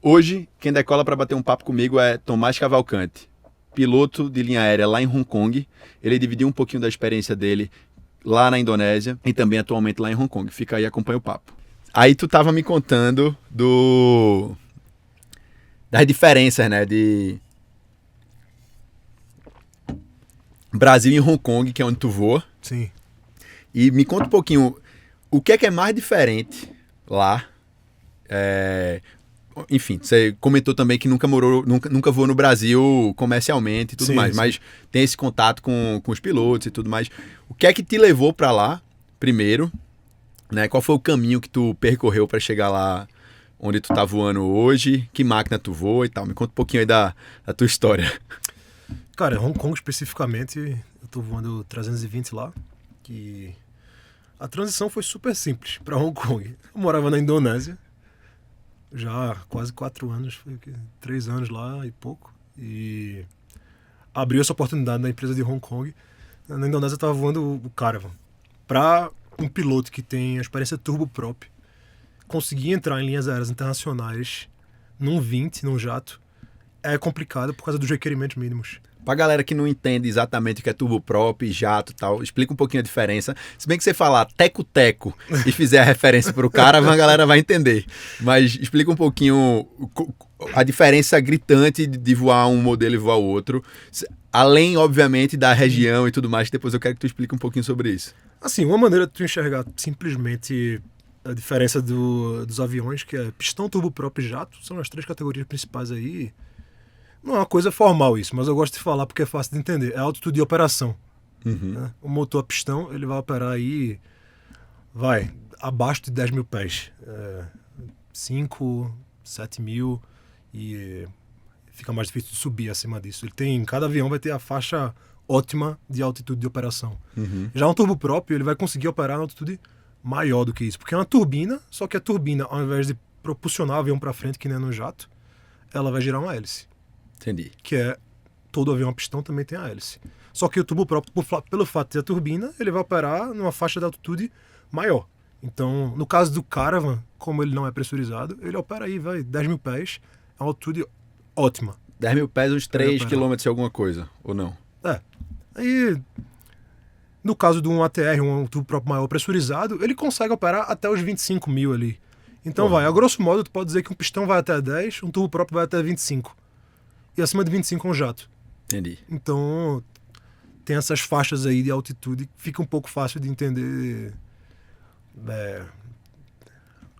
Hoje, quem decola para bater um papo comigo é Tomás Cavalcante, piloto de linha aérea lá em Hong Kong. Ele dividiu um pouquinho da experiência dele lá na Indonésia e também atualmente lá em Hong Kong. Fica aí, acompanha o papo. Aí tu tava me contando das diferenças, né, de Brasil e Hong Kong, que é onde tu voa. Sim. E me conta um pouquinho, o que é mais diferente lá? Enfim, você comentou também que nunca voou no Brasil comercialmente e tudo mais, mas tem esse contato com os pilotos e tudo mais. O que é que te levou para lá, primeiro, né? Qual foi o caminho que tu percorreu para chegar lá onde tu tá voando hoje? Que máquina tu voa e tal? Me conta um pouquinho aí da tua história. Cara, Hong Kong especificamente, eu tô voando 320 lá, que a transição foi super simples para Hong Kong. Eu morava na Indonésia, já há quase 4 anos, foi 3 anos lá e pouco, e abriu essa oportunidade na empresa de Hong Kong. Na Indonésia eu tava voando o Caravan. Para um piloto que tem a experiência turboprop, conseguir entrar em linhas aéreas internacionais num 20, num jato, é complicado por causa dos requerimentos mínimos. Pra galera que não entende exatamente o que é turboprop, jato e tal, explica um pouquinho a diferença. Se bem que você falar teco-teco e fizer a referência pro cara, a galera vai entender. Mas explica um pouquinho a diferença gritante de voar um modelo e voar o outro. Além, obviamente, da região e tudo mais, que depois eu quero que tu explique um pouquinho sobre isso. Assim, uma maneira de tu enxergar simplesmente a diferença dos aviões, que é pistão, turboprop e jato, são as 3 categorias principais aí. Não é uma coisa formal isso, mas eu gosto de falar porque é fácil de entender. É altitude de operação. Uhum. Né? O motor a pistão, ele vai operar aí, abaixo de 10 mil pés. 5, 7 mil e fica mais difícil de subir acima disso. Cada avião vai ter a faixa ótima de altitude de operação. Uhum. Já um turboprop, ele vai conseguir operar na altitude maior do que isso, porque é uma turbina, só que a turbina, ao invés de propulsionar o avião para frente, que nem no jato, ela vai girar uma hélice. Entendi. Que é, todo avião a pistão também tem a hélice. Só que o turboprop, pelo fato de ter a turbina, ele vai operar numa faixa de altitude maior. Então, no caso do Caravan, como ele não é pressurizado, ele opera aí, 10 mil pés, é uma altitude ótima. 10 mil pés, uns 3 quilômetros e alguma coisa, ou não? Aí, no caso de um ATR, um turboprop maior pressurizado, ele consegue operar até os 25 mil ali. Então a grosso modo, tu pode dizer que um pistão vai até 10, um turboprop vai até 25. E acima de 25 é um jato. Entendi. Então, tem essas faixas aí de altitude que fica um pouco fácil de entender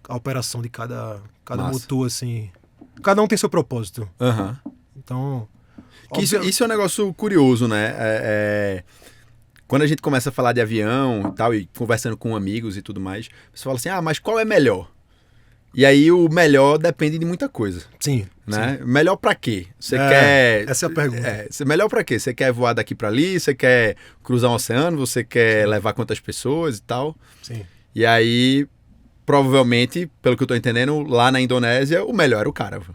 a operação de cada motor, assim. Cada um tem seu propósito. Uhum. Então... Isso é um negócio curioso, né? Quando a gente começa a falar de avião e tal, e conversando com amigos e tudo mais, você fala assim, mas qual é melhor? E aí o melhor depende de muita coisa. Sim. Né? Sim. Melhor pra quê? Você quer... Essa é a pergunta. Melhor pra quê? Você quer voar daqui pra ali? Você quer cruzar um oceano? Você quer levar quantas pessoas e tal? Sim. E aí, provavelmente, pelo que eu tô entendendo, lá na Indonésia, o melhor era o Caravan.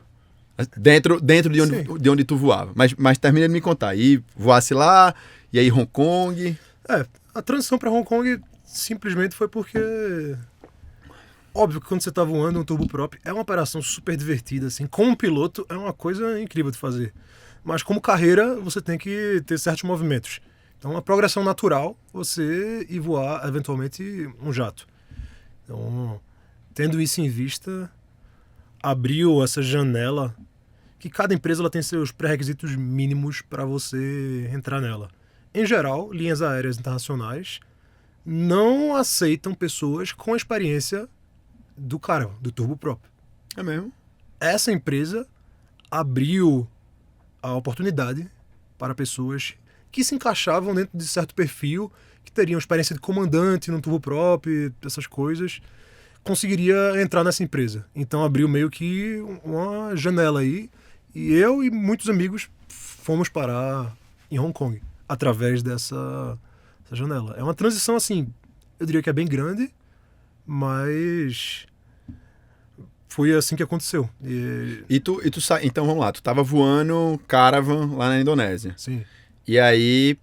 Dentro de onde tu voava. Mas termina de me contar. E voasse lá, e aí Hong Kong... A transição para Hong Kong simplesmente foi porque... Óbvio que quando você tá voando um turboprop é uma operação super divertida, assim. Como piloto é uma coisa incrível de fazer. Mas como carreira, você tem que ter certos movimentos. Então, uma progressão natural, você ir voar, eventualmente, um jato. Então, tendo isso em vista, abriu essa janela que cada empresa ela tem seus pré-requisitos mínimos para você entrar nela. Em geral, linhas aéreas internacionais não aceitam pessoas com experiência do Caravan, do turboprop. É mesmo? Essa empresa abriu a oportunidade para pessoas que se encaixavam dentro de certo perfil, que teriam experiência de comandante no turboprop, essas coisas, conseguiria entrar nessa empresa. Então abriu meio que uma janela aí, e eu e muitos amigos fomos parar em Hong Kong, através dessa janela. É uma transição, assim, eu diria que é bem grande, mas foi assim que aconteceu. Então vamos lá, tu tava voando Caravan lá na Indonésia. Sim. E aí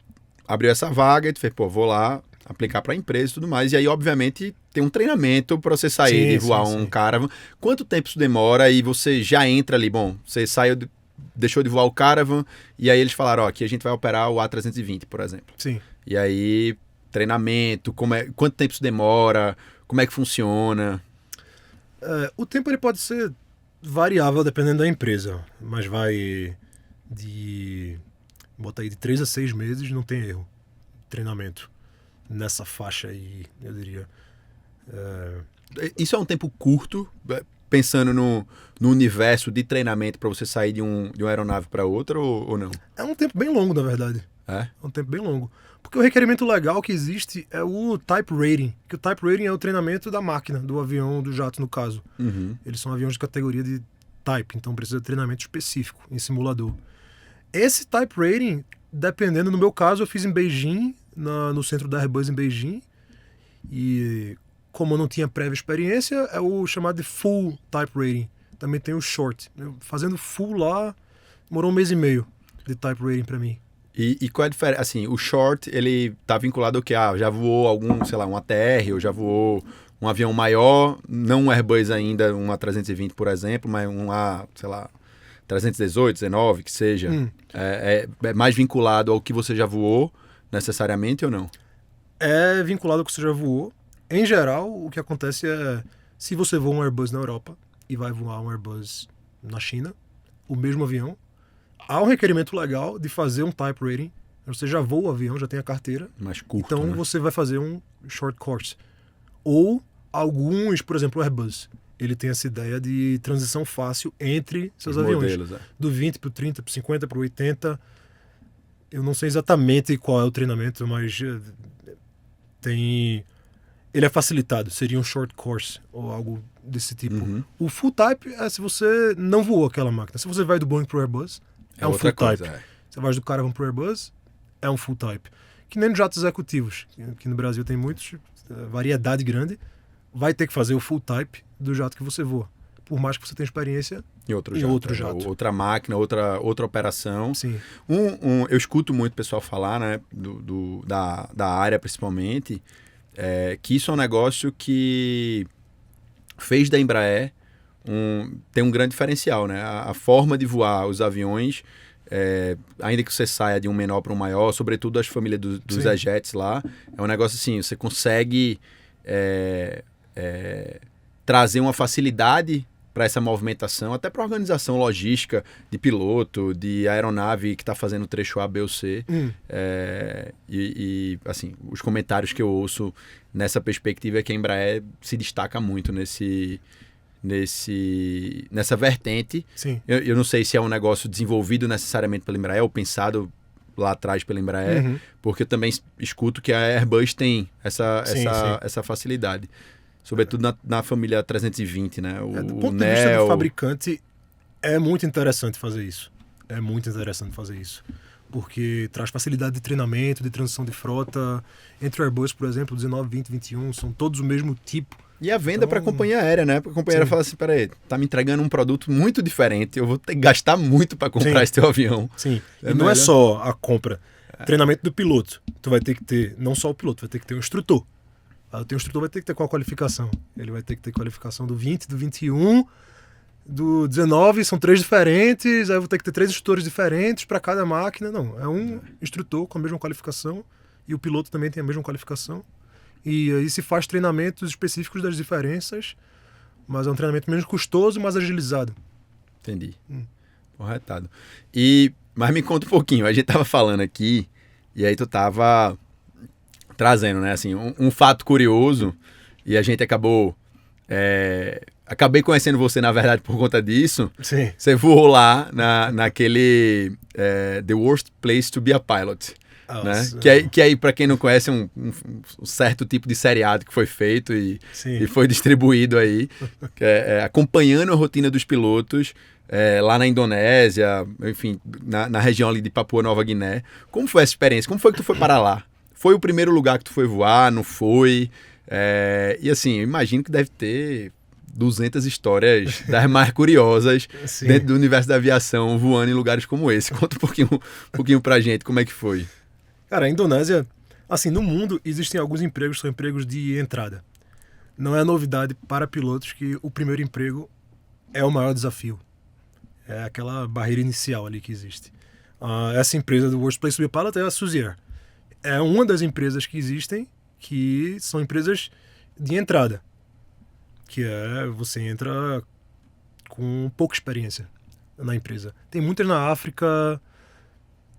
abriu essa vaga e tu fez, vou lá aplicar pra empresa e tudo mais. E aí, obviamente, tem um treinamento para você sair de voar um Caravan. Quanto tempo isso demora e você já entra ali? Bom, você saiu, deixou de voar o Caravan e aí eles falaram, ó, aqui a gente vai operar o A320, por exemplo. Sim. E aí, treinamento, quanto tempo isso demora, como é que funciona? O tempo ele pode ser variável dependendo da empresa, mas vai bota aí de 3 a 6 meses, não tem erro. Treinamento nessa faixa aí, eu diria. Isso é um tempo curto, pensando no universo de treinamento para você sair de uma aeronave para outra ou não? É um tempo bem longo, na verdade. É um tempo bem longo. Porque o requerimento legal que existe é o type rating, que o type rating é o treinamento da máquina, do avião, do jato, no caso. Uhum. Eles são aviões de categoria de type, então precisa de treinamento específico em simulador. Esse type rating, dependendo, no meu caso, eu fiz em Beijing, no centro da Airbus em Beijing, e como eu não tinha prévia experiência, é o chamado de full type rating. Também tem o short. Fazendo full lá, demorou 1 mês e meio de type rating para mim. E qual é a diferença? Assim, o short, ele tá vinculado ao que? Já voou algum, sei lá, um ATR, ou já voou um avião maior, não um Airbus ainda, um A320, por exemplo, mas um sei lá, 318, 19, que seja. É mais vinculado ao que você já voou, necessariamente, ou não? É vinculado ao que você já voou. Em geral, o que acontece é, se você voa um Airbus na Europa e vai voar um Airbus na China, o mesmo avião, há um requerimento legal de fazer um type rating. Você já voa o avião, já tem a carteira. Mais curto, então né? você vai fazer um short course. Ou alguns, por exemplo, o Airbus. Ele tem essa ideia de transição fácil entre seus aviões. Modelos, do 20 para o 30, para o 50, para o 80. Eu não sei exatamente qual é o treinamento, mas tem... Ele é facilitado. Seria um short course ou algo desse tipo. Uhum. O full type é se você não voou aquela máquina. Se você vai do Boeing para o Airbus, é um full type. Você vai do Caravan para o Airbus, é um full type. Que nem nos jatos executivos. Aqui no Brasil tem muitos, variedade grande. Vai ter que fazer o full type do jato que você voa. Por mais que você tenha experiência em outro jato. Outra máquina, outra operação. Sim. Eu escuto muito o pessoal falar, né, da área principalmente, que isso é um negócio que fez da Embraer tem um grande diferencial, né? A forma de voar os aviões, ainda que você saia de um menor para um maior, sobretudo as famílias dos E-Jets lá, é um negócio assim, você consegue trazer uma facilidade para essa movimentação, até para a organização logística de piloto, de aeronave que está fazendo o trecho A, B ou C. E, assim, os comentários que eu ouço nessa perspectiva é que a Embraer se destaca muito nessa vertente. Sim. Eu não sei se é um negócio desenvolvido necessariamente pela Embraer ou pensado lá atrás pela Embraer, porque eu também escuto que a Airbus tem essa facilidade. Sobretudo na família 320, né? Do ponto de vista do fabricante, é muito interessante fazer isso. É muito interessante fazer isso. Porque traz facilidade de treinamento, de transição de frota. Entre o Airbus, por exemplo, 19, 20, 21, são todos o mesmo tipo. E a venda para a companhia aérea, né? Porque a companhia aérea fala assim, peraí, tá me entregando um produto muito diferente, eu vou ter que gastar muito para comprar esse teu avião. Sim, e não é só a compra. Treinamento do piloto. Tu vai ter que ter, não só o piloto, vai ter que ter um instrutor. O teu instrutor vai ter que ter qual qualificação? Ele vai ter que ter qualificação do 20, do 21, do 19, são 3 diferentes, aí eu vou ter que ter 3 instrutores diferentes para cada máquina. Não, é um instrutor com a mesma qualificação e o piloto também tem a mesma qualificação. E aí se faz treinamentos específicos das diferenças, mas é um treinamento menos custoso e mais agilizado. Entendi. Corretado. Mas me conta um pouquinho, a gente tava falando aqui, e aí tu tava trazendo, né, assim, um fato curioso, e a gente acabei conhecendo você, na verdade, por conta disso. Sim. Você voou lá naquele The Worst Place to be a Pilot. Né? Que aí, para quem não conhece, é um certo tipo de seriado que foi feito e foi distribuído aí, acompanhando a rotina dos pilotos lá na Indonésia, enfim, na região ali de Papua Nova Guiné. Como foi essa experiência? Como foi que tu foi para lá? Foi o primeiro lugar que tu foi voar? Não foi? E assim, eu imagino que deve ter 200 histórias das mais curiosas dentro do universo da aviação, voando em lugares como esse. Conta um pouquinho pra gente como é que foi. Cara, a Indonésia, assim, no mundo existem alguns empregos que são empregos de entrada. não é novidade para pilotos que o primeiro emprego é o maior desafio. É aquela barreira inicial ali que existe. Essa empresa do Worst Place to be a Pilot é a Suzy. É uma das empresas que existem que são empresas de entrada. Que é você entra com pouca experiência na empresa. Tem muitas na África,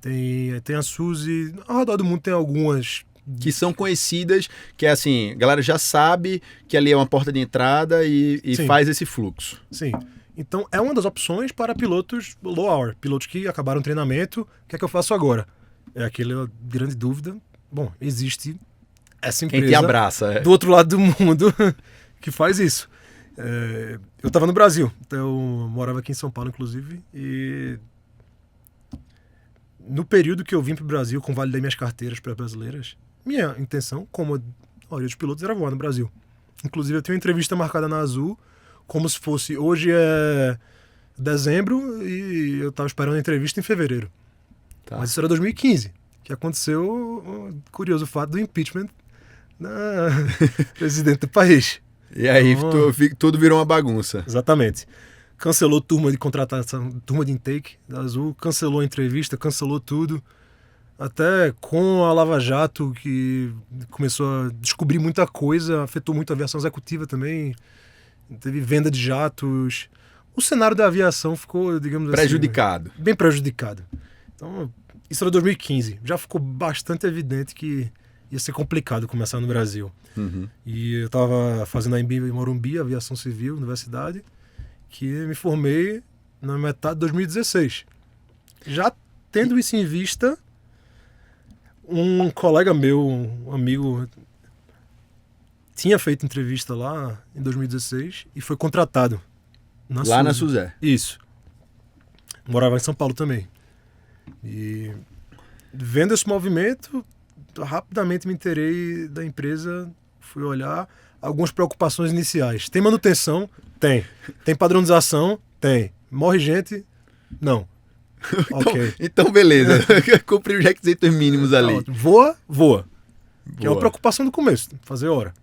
tem a Suzy, ao redor do mundo tem algumas. Que são conhecidas, que é assim, a galera já sabe que ali é uma porta de entrada e faz esse fluxo. Sim. Então é uma das opções para pilotos low hour, pilotos que acabaram o treinamento, o que é que eu faço agora? É aquela grande dúvida. Bom, existe essa empresa quem te abraça, do outro lado do mundo que faz isso. Eu estava no Brasil, então eu morava aqui em São Paulo, inclusive, e no período que eu vim para o Brasil, validei minhas carteiras para brasileiras, minha intenção, como a maioria dos pilotos, era voar no Brasil. Inclusive, eu tenho uma entrevista marcada na Azul, como se fosse, hoje é dezembro, e eu estava esperando a entrevista em fevereiro. Tá. Mas isso era 2015, que aconteceu o curioso fato do impeachment da presidente do país. E aí tudo virou uma bagunça. Exatamente. Cancelou turma de contratação, turma de intake da Azul, cancelou a entrevista, cancelou tudo. Até com a Lava Jato, que começou a descobrir muita coisa, afetou muito a aviação executiva também. Teve venda de jatos. O cenário da aviação ficou, digamos prejudicado. Assim, bem prejudicado. Então, isso era 2015. Já ficou bastante evidente que ia ser complicado começar no Brasil. Uhum. E eu estava fazendo a MBA em Morumbi, aviação civil, universidade, que me formei na metade de 2016. Já tendo isso em vista, um colega meu, um amigo, tinha feito entrevista lá em 2016 e foi contratado. Lá na Suzy. Isso. Morava em São Paulo também. E vendo esse movimento, rapidamente me inteirei da empresa, fui olhar algumas preocupações iniciais. Tem manutenção? Tem. Tem padronização? Tem. Morre gente? Não. Então beleza. Cumprir os requisitos mínimos ali. Voa. Que é uma preocupação do começo, fazer hora.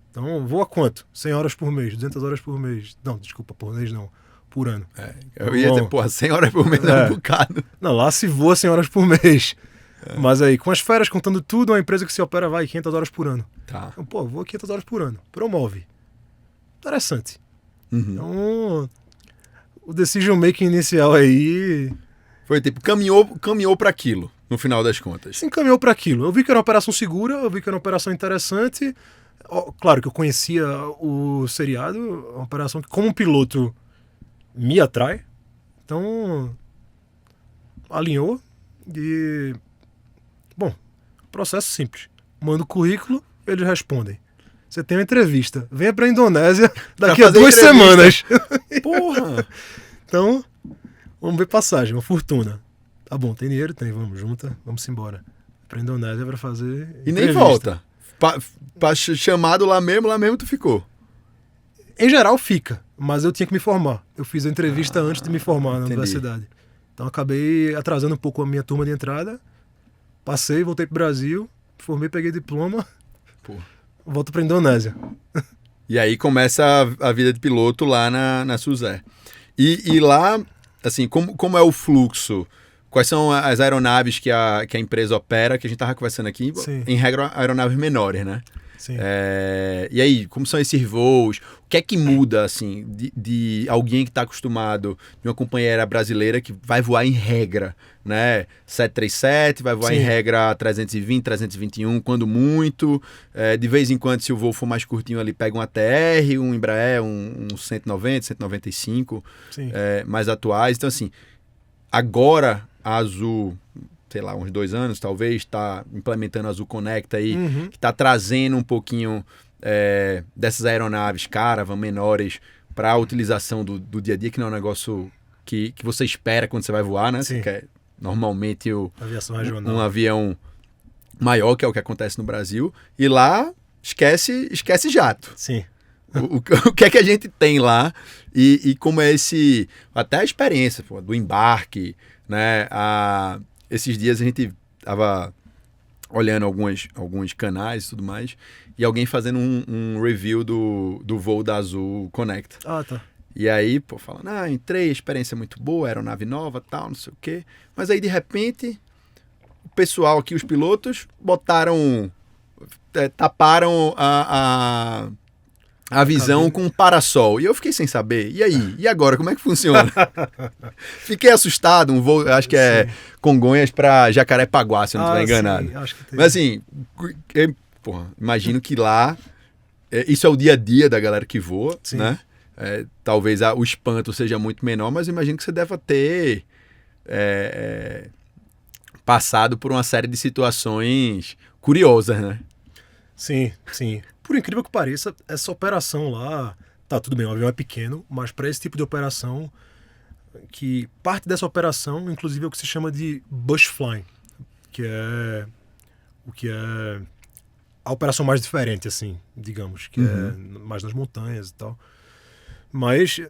Então, voa quanto? 100 horas por mês, 200 horas por mês. Não, desculpa, por mês não. Por ano. Eu ia dizer, 100 horas por mês é um bocado. Não, lá se voa 100 horas por mês. Mas aí, com as férias, contando tudo, uma empresa que se opera vai 500 horas por ano. Tá. Então, voa 500 horas por ano. Promove. Interessante. Uhum. Então, o decision making inicial aí... Foi tipo, caminhou para aquilo, no final das contas. Se encaminhou para aquilo. Eu vi que era uma operação segura, eu vi que era uma operação interessante. Claro que eu conhecia o seriado, uma operação que, como um piloto, me atrai. Então, alinhou e... Bom, processo simples. Manda o currículo, eles respondem. Você tem uma entrevista. Venha para a Indonésia daqui a 2 semanas. Porra! Então, vamos ver passagem, uma fortuna. Tá bom, tem dinheiro? Tem, vamos, junta, vamos embora. Para a Indonésia para fazer E nem volta. Pra chamado lá mesmo tu ficou. Em geral fica, mas eu tinha que me formar. Eu fiz a entrevista antes de me formar na universidade. Então acabei atrasando um pouco a minha turma de entrada. Passei, voltei pro Brasil, formei, peguei diploma, volto pra Indonésia. E aí começa a vida de piloto lá na Suzy. E lá, assim, como é o fluxo? Quais são as aeronaves que a empresa opera, que a gente estava conversando aqui? Sim. Em regra, aeronaves menores, né? Sim. E aí, como são esses voos? O que é que muda, assim, de alguém que está acostumado, de uma companheira brasileira que vai voar em regra, né? 737, vai voar Sim. em regra 320, 321, quando muito. De vez em quando, se o voo for mais curtinho ali, pega um ATR, um Embraer, um 190, 195, Sim. mais atuais. Então, assim, agora a Azul... sei lá, uns 2 anos, talvez, está implementando a Azul Conecta aí, que está trazendo um pouquinho dessas aeronaves Caravan menores para a utilização do dia a dia, que não é um negócio que você espera quando você vai voar, né? Sim. Você quer, normalmente, Aviação regional. um avião maior, que é o que acontece no Brasil, e lá esquece jato. Sim. O que é que a gente tem lá e como é até a experiência do embarque, né? Esses dias a gente estava olhando alguns canais e tudo mais, e alguém fazendo um review do voo da Azul Connect. Ah, tá. E aí, pô, falando, entrei, experiência muito boa, aeronave nova, tal, não sei o quê. Mas aí, de repente, o pessoal aqui, os pilotos, taparam a visão com um parasol. E eu fiquei sem saber. E aí? E agora? Como é que funciona? Fiquei assustado. Um voo, acho que é Congonhas para Jacarepaguá, se eu não estiver enganado. Sim, acho que tem. Mas assim, imagino que lá, isso é o dia a dia da galera que voa, Sim. né? Talvez o espanto seja muito menor, mas imagino que você deva ter passado por uma série de situações curiosas, né? Sim, sim. Por incrível que pareça, essa operação lá, tá tudo bem, o avião é pequeno, mas para esse tipo de operação, que parte dessa operação, inclusive, é o que se chama de bush flying, que é a operação mais diferente, assim, digamos, que é mais nas montanhas e tal. Mas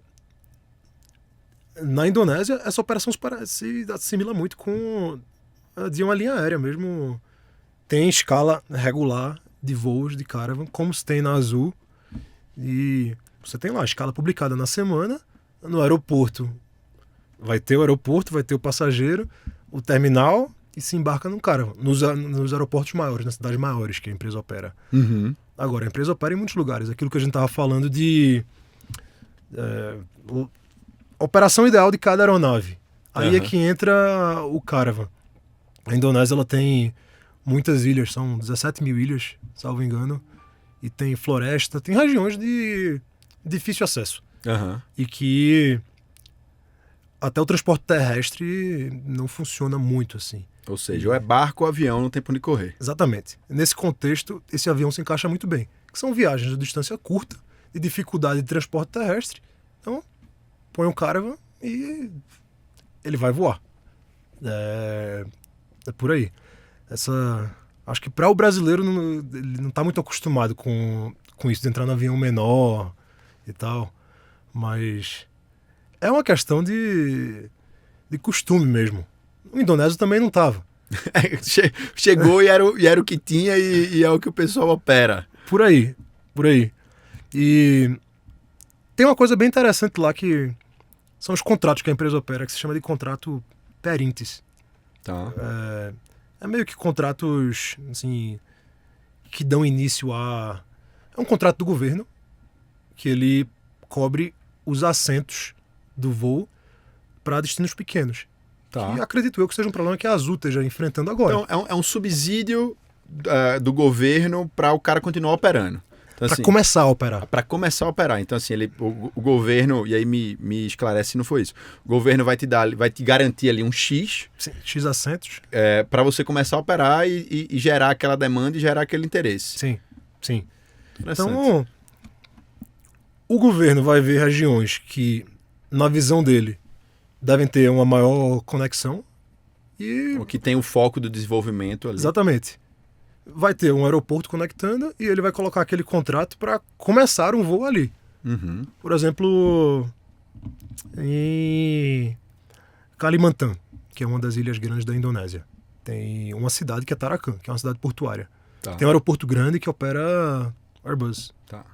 na Indonésia, essa operação se assimila muito com a de uma linha aérea mesmo. Tem escala regular de voos de Caravan, como se tem na Azul. E você tem lá a escala publicada na semana. No aeroporto vai ter o aeroporto, vai ter o passageiro, o terminal e se embarca no Caravan. Nos aeroportos maiores, nas cidades maiores que a empresa opera. Agora, a empresa opera em muitos lugares. Aquilo que a gente estava falando de operação ideal de cada aeronave. Aí é que entra o Caravan. A Indonésia ela tem muitas ilhas, são 17 mil ilhas, salvo engano, e tem floresta, tem regiões de difícil acesso. E que até o transporte terrestre não funciona muito assim. Ou seja, ou é barco ou avião, não tem por onde correr. Exatamente. Nesse contexto, esse avião se encaixa muito bem. Que são viagens de distância curta, de dificuldade de transporte terrestre. Então, põe um Caravan e ele vai voar. É por aí. Acho que para o brasileiro ele não está muito acostumado com isso de entrar no avião menor e tal, mas é uma questão de costume mesmo. O indonésio também não estava. Chegou e era o que tinha e é o que o pessoal opera. Por aí. E tem uma coisa bem interessante lá que são os contratos que a empresa opera, que se chama de contrato perintes. Tá. É meio que contratos assim, que dão início a... É um contrato do governo que ele cobre os assentos do voo para destinos pequenos. Tá. E acredito eu que seja um problema que a Azul esteja enfrentando agora. Então, é um subsídio do governo para o cara continuar operando. Então, para assim, começar a operar. Para começar a operar. Então, assim, o governo, e aí me esclarece se não foi isso, o governo vai te garantir ali um X. Sim, X assentos. Para você começar a operar e gerar aquela demanda e gerar aquele interesse. Sim. Então, o governo vai ver regiões que, na visão dele, devem ter uma maior conexão e... O que tem o foco do desenvolvimento ali. Exatamente. Vai ter um aeroporto conectando e ele vai colocar aquele contrato para começar um voo ali. Por exemplo, em Kalimantan, que é uma das ilhas grandes da Indonésia. Tem uma cidade que é Tarakan, que é uma cidade portuária. Tá. Tem um aeroporto grande que opera Airbus. Tá.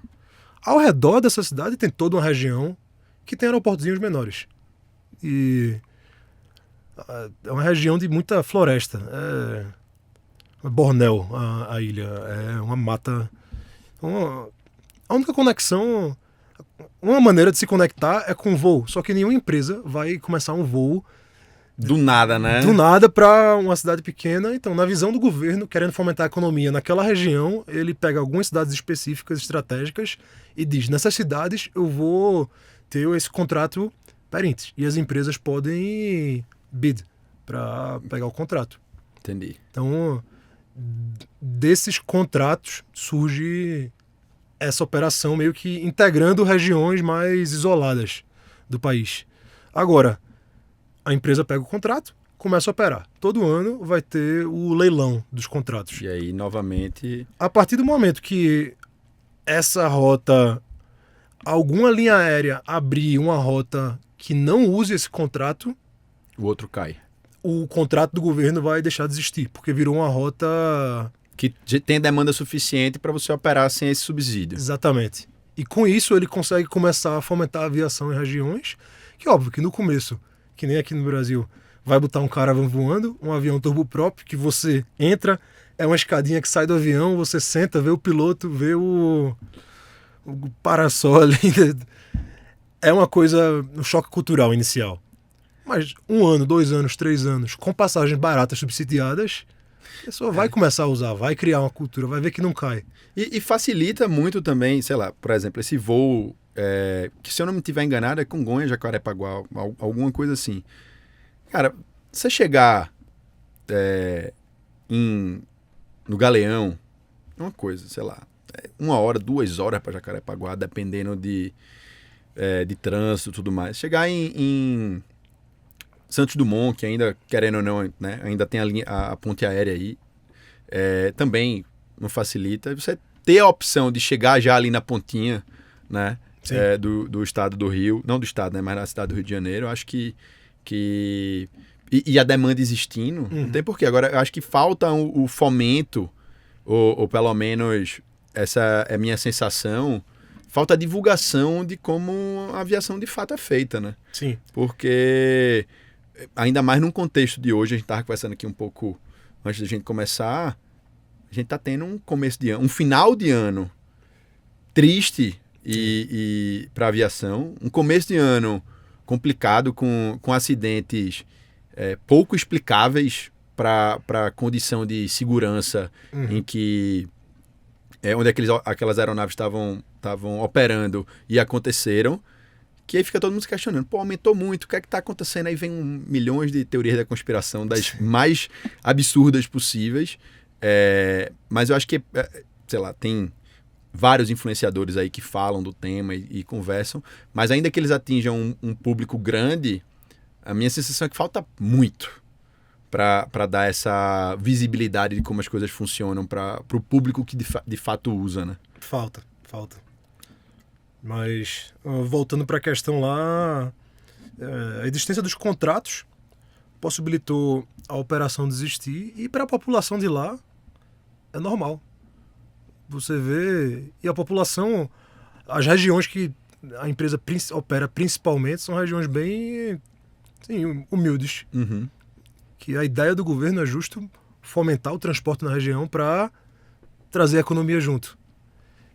Ao redor dessa cidade tem toda uma região que tem aeroportozinhos menores. E é uma região de muita floresta. Bornéu, a ilha. É uma mata. A única conexão, uma maneira de se conectar é com voo. Só que nenhuma empresa vai começar um voo do nada, né? Do nada para uma cidade pequena. Então, na visão do governo, querendo fomentar a economia naquela região, ele pega algumas cidades específicas, estratégicas, e diz: nessas cidades eu vou ter esse contrato parentes. E as empresas podem bid para pegar o contrato. Entendi. Então, desses contratos surge essa operação meio que integrando regiões mais isoladas do país. Agora, a empresa pega o contrato, começa a operar. Todo ano vai ter o leilão dos contratos. E aí, novamente... A partir do momento que essa rota, alguma linha aérea abrir uma rota que não use esse contrato... O outro cai. o contrato do governo vai deixar de existir, porque virou uma rota... Que tem demanda suficiente para você operar sem esse subsídio. Exatamente. E com isso ele consegue começar a fomentar a aviação em regiões que, óbvio, que no começo, que nem aqui no Brasil, vai botar um caravan voando, um avião turboprop, que você entra, é uma escadinha que sai do avião, você senta, vê o piloto, vê o parasol ali. É uma coisa, um choque cultural inicial. Mas 1 ano, 2 anos, 3 anos, com passagens baratas subsidiadas, a pessoa vai começar a usar, vai criar uma cultura, vai ver que não cai. E facilita muito também, sei lá, por exemplo, esse voo, que se eu não me estiver enganado, é Congonha, Jacarepaguá, alguma coisa assim. Cara, você chegar no Galeão, é uma coisa, sei lá, 1 hora, 2 horas para Jacarepaguá, dependendo de trânsito e tudo mais. Chegar em Santos Dumont, que ainda, querendo ou não, né, ainda tem a ponte aérea aí, também não facilita. Você ter a opção de chegar já ali na pontinha, né, do estado do Rio, não do estado, né, mas na cidade do Rio de Janeiro, eu acho que e a demanda existindo, não tem porquê. Agora, eu acho que falta o fomento, ou pelo menos essa é a minha sensação, falta a divulgação de como a aviação de fato é feita, né? Sim. Porque, ainda mais num contexto de hoje, a gente estava conversando aqui um pouco antes da gente começar, a gente está tendo um começo de ano, um final de ano triste e para a aviação, um começo de ano complicado com acidentes pouco explicáveis para a condição de segurança em que onde aquelas aeronaves estavam operando e aconteceram, que aí fica todo mundo se questionando, pô, aumentou muito, o que é que está acontecendo? Aí vem milhões de teorias da conspiração, das mais absurdas possíveis, mas eu acho que, sei lá, tem vários influenciadores aí que falam do tema e conversam, mas ainda que eles atinjam um público grande, a minha sensação é que falta muito para dar essa visibilidade de como as coisas funcionam para o público que de fato usa, né? Falta. Mas, voltando para a questão lá, a existência dos contratos possibilitou a operação desistir e para a população de lá é normal. Você vê, e a população, as regiões que a empresa opera principalmente são regiões bem humildes. Uhum. Que a ideia do governo é justo fomentar o transporte na região para trazer a economia junto.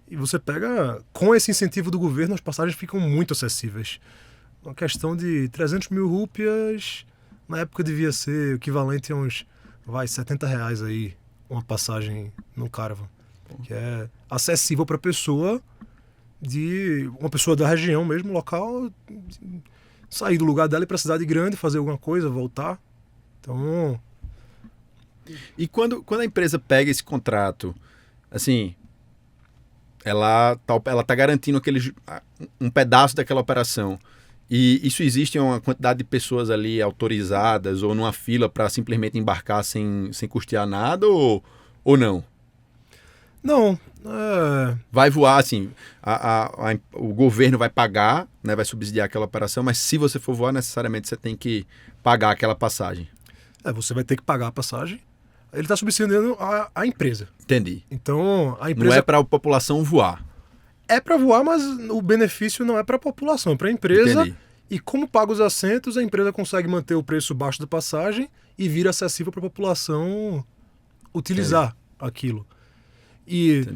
E você pega, com esse incentivo do governo, as passagens ficam muito acessíveis. Uma questão de 300 mil rúpias, na época devia ser equivalente a uns, R$70 aí, uma passagem num caravan. Que é acessível para uma pessoa da região mesmo, local, sair do lugar dela e ir para a cidade grande, fazer alguma coisa, voltar. Então... E quando a empresa pega esse contrato, assim, ela tá garantindo um pedaço daquela operação, e isso existe uma quantidade de pessoas ali autorizadas ou numa fila para simplesmente embarcar sem custear nada ou não? Não. Vai voar, assim, o governo vai pagar, né, vai subsidiar aquela operação, mas se você for voar, necessariamente você tem que pagar aquela passagem. Você vai ter que pagar a passagem. Ele está subsidiando a empresa. Entendi. Então, a empresa... Não é para a população voar. É para voar, mas o benefício não é para a população, é para a empresa. Entendi. E como paga os assentos, a empresa consegue manter o preço baixo da passagem e vira acessível para a população utilizar aquilo. E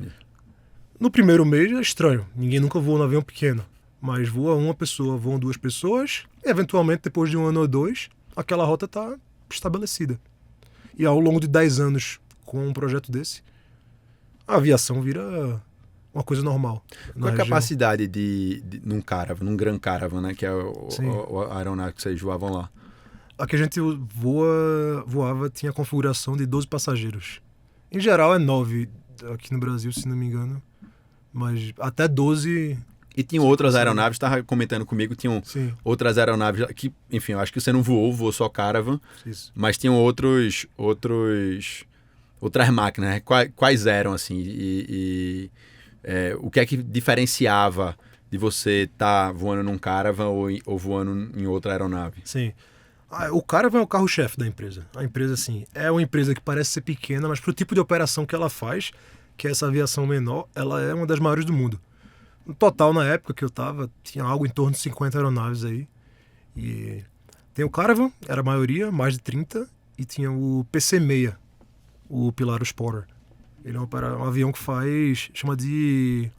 no primeiro mês é estranho. Ninguém nunca voou no avião pequeno. Mas voa uma pessoa, voam 2 pessoas. E eventualmente, depois de 1 ano ou 2, aquela rota está estabelecida. E ao longo de 10 anos com um projeto desse, a aviação vira uma coisa normal. Qual a capacidade num caravan, num Gran Caravan, né? Que é a aeronave que vocês voavam lá? A que a gente voava tinha a configuração de 12 passageiros. Em geral é 9 aqui no Brasil, se não me engano. Mas até 12... E tinham outras aeronaves, estava comentando comigo, tinham outras aeronaves que, enfim, eu acho que você não voou só Caravan, mas tinham outras máquinas, né? Quais eram, assim, o que é que diferenciava de você estar voando num Caravan ou voando em outra aeronave? Sim. O Caravan é o carro-chefe da empresa. A empresa, assim, é uma empresa que parece ser pequena, mas pro tipo de operação que ela faz, que é essa aviação menor, ela é uma das maiores do mundo. No total, na época que eu tava, tinha algo em torno de 50 aeronaves aí. E tem o Caravan, era a maioria, mais de 30, e tinha o PC-6, o Pilatus Porter. Ele é um avião que faz, chama de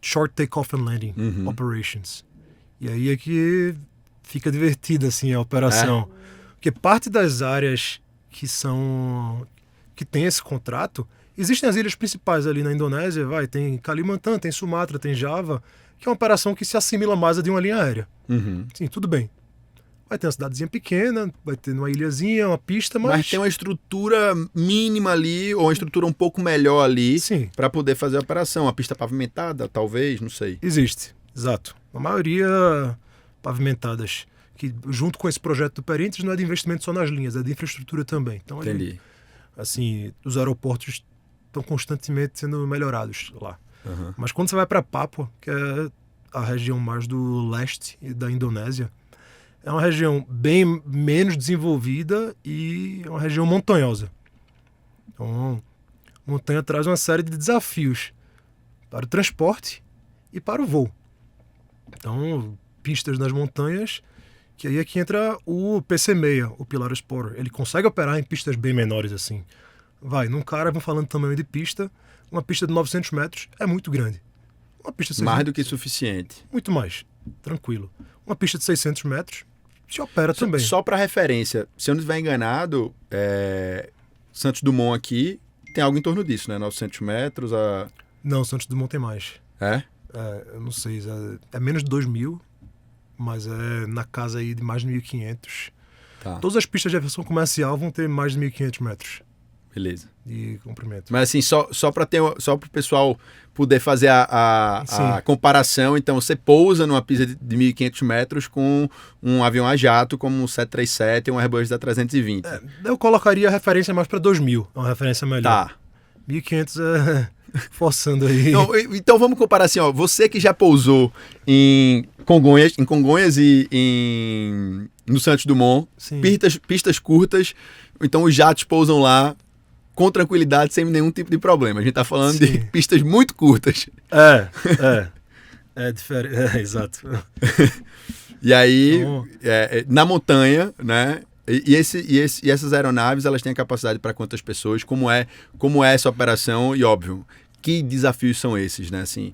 Short Takeoff and Landing Operations. E aí é que fica divertida assim a operação. Porque parte das áreas que tem esse contrato, existem as ilhas principais ali na Indonésia, tem Kalimantan, tem Sumatra, tem Java, que é uma operação que se assimila mais a de uma linha aérea. Sim, tudo bem. Vai ter uma cidadezinha pequena, vai ter uma ilhazinha, uma pista, Mas tem uma estrutura mínima ali, ou uma estrutura um pouco melhor ali, para poder fazer a operação. A pista pavimentada, talvez, não sei. Existe, exato. A maioria pavimentadas. Que junto com esse projeto do Perintes não é de investimento só nas linhas, é de infraestrutura também. Então, entendi. Assim, os aeroportos estão constantemente sendo melhorados lá. Mas quando você vai para Papua, que é a região mais do leste da Indonésia, é uma região bem menos desenvolvida e é uma região montanhosa. Então, a montanha traz uma série de desafios para o transporte e para o voo. Então, pistas nas montanhas, que aí é que entra o PC-6, o Pilatus Porter. Ele consegue operar em pistas bem menores assim. Num cara, vamos falando tamanho de pista, uma pista de 900 metros é muito grande. Uma pista de 600, mais do que suficiente. Muito mais, tranquilo. Uma pista de 600 metros se opera também. Só para referência, se eu não estiver enganado, Santos Dumont aqui tem algo em torno disso, né? 900 metros. Não, Santos Dumont tem mais. Eu não sei, é menos de 2.000, mas é na casa aí de mais de 1.500. Tá. Todas as pistas de aviação comercial vão ter mais de 1.500 metros. Beleza. De comprimento. Mas assim, só para o pessoal poder fazer a comparação, então você pousa numa pista de 1.500 metros com um avião a jato como um 737 e um Airbus A320. Eu colocaria a referência mais para 2.000, é uma referência melhor. Tá. 1.500 é forçando aí. Então vamos comparar assim, ó, você que já pousou em Congonhas e no Santos Dumont, pistas curtas, então os jatos pousam lá com tranquilidade, sem nenhum tipo de problema. A gente tá falando de pistas muito curtas. É diferente. Exato. E aí, na montanha, né? E essas aeronaves, elas têm a capacidade para quantas pessoas? Como é essa operação? E óbvio, que desafios são esses, né? Assim,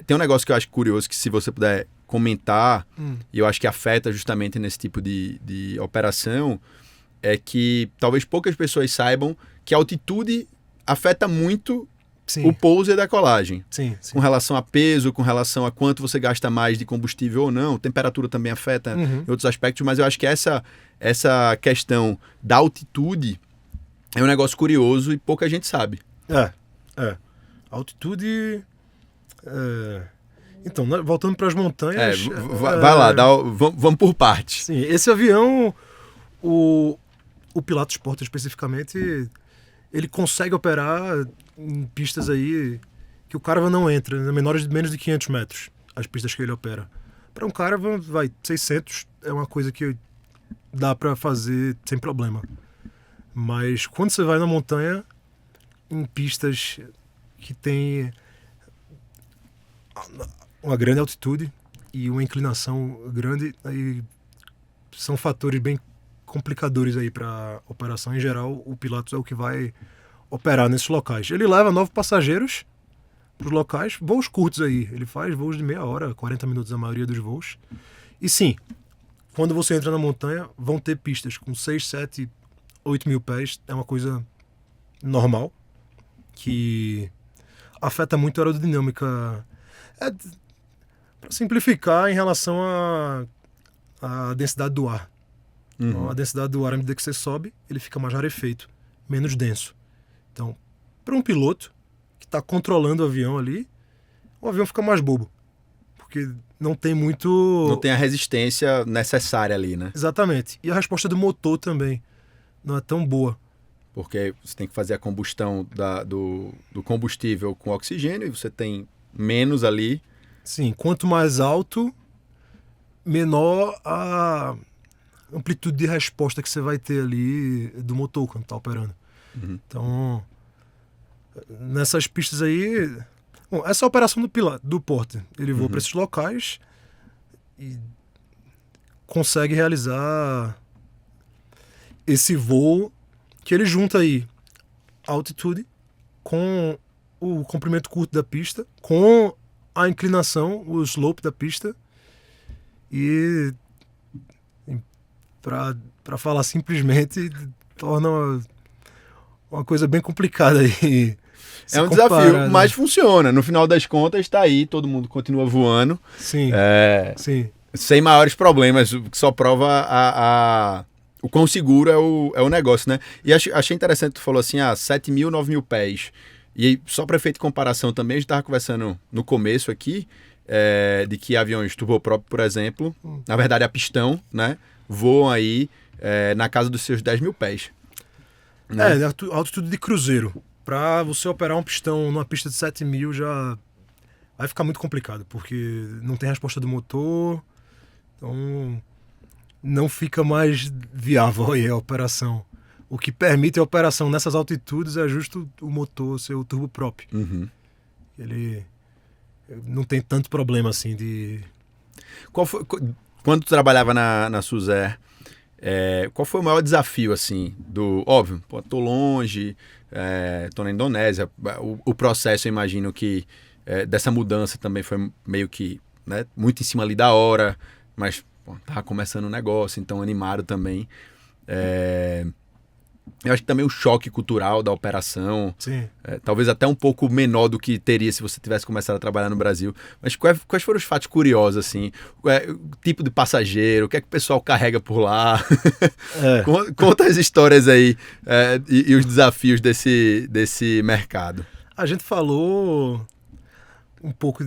tem um negócio que eu acho curioso, que se você puder comentar, e eu acho que afeta justamente nesse tipo de operação, é que talvez poucas pessoas saibam que a altitude afeta muito o pouso e a decolagem. Sim. Com relação a peso, com relação a quanto você gasta mais de combustível ou não. Temperatura também afeta em outros aspectos, mas eu acho que essa questão da altitude é um negócio curioso e pouca gente sabe. A altitude... Então, voltando para as montanhas... Vai lá, vamos por partes. Sim, esse avião, o Pilatus Porter especificamente, ele consegue operar em pistas aí que o Caravan não entra, menos de 500 metros, as pistas que ele opera. Para um Caravan, 600 é uma coisa que dá para fazer sem problema. Mas quando você vai na montanha, em pistas que tem uma grande altitude e uma inclinação grande, aí são fatores bem complicadores aí para a operação. Em geral, o Pilatus é o que vai operar nesses locais. Ele leva 9 passageiros para os locais, voos curtos aí. Ele faz voos de meia hora, 40 minutos a maioria dos voos. E sim, quando você entra na montanha, vão ter pistas com 6, 7, 8 mil pés. É uma coisa normal, que afeta muito a aerodinâmica. Para simplificar, em relação à densidade do ar. Então, a densidade do ar, à medida que você sobe, ele fica mais rarefeito, menos denso. Então, para um piloto que está controlando o avião ali, o avião fica mais bobo. Porque não tem muito... Não tem a resistência necessária ali, né? Exatamente. E a resposta do motor também não é tão boa. Porque você tem que fazer a combustão do combustível com oxigênio e você tem menos ali. Sim, quanto mais alto, menor a amplitude de resposta que você vai ter ali do motor quando tá operando. Então, nessas pistas aí... Bom, essa é a operação do Porter. Ele voa para esses locais e consegue realizar esse voo que ele junta aí a altitude com o comprimento curto da pista, com a inclinação, o slope da pista, e para falar simplesmente, torna uma coisa bem complicada aí. É um desafio, mas funciona. No final das contas, está aí, todo mundo continua voando. Sim, sim. Sem maiores problemas, o que só prova o quão seguro é o negócio, né? E achei interessante, tu falou assim, 7 mil, 9 mil pés. E aí, só para efeito de comparação também, a gente estava conversando no começo aqui, de que aviões turboprop, por exemplo, na verdade a pistão, né, voam aí na casa dos seus 10 mil pés. Né? Altitude de cruzeiro. Para você operar um pistão numa pista de 7 mil já vai ficar muito complicado, porque não tem resposta do motor, então não fica mais viável aí a operação. O que permite a operação nessas altitudes é justo o motor ser o turboprop. Ele não tem tanto problema assim de... Quando tu trabalhava na Suzer, qual foi o maior desafio, assim, óbvio, pô, tô longe, tô na Indonésia, o processo, eu imagino que dessa mudança também foi meio que, né, muito em cima ali da hora, mas pô, tava começando um negócio, então animado também. Eu acho que também o choque cultural da operação, talvez até um pouco menor do que teria se você tivesse começado a trabalhar no Brasil. Mas quais foram os fatos curiosos, assim? O tipo de passageiro, o que é que o pessoal carrega por lá? Conta as histórias aí e os desafios desse mercado. A gente falou um pouco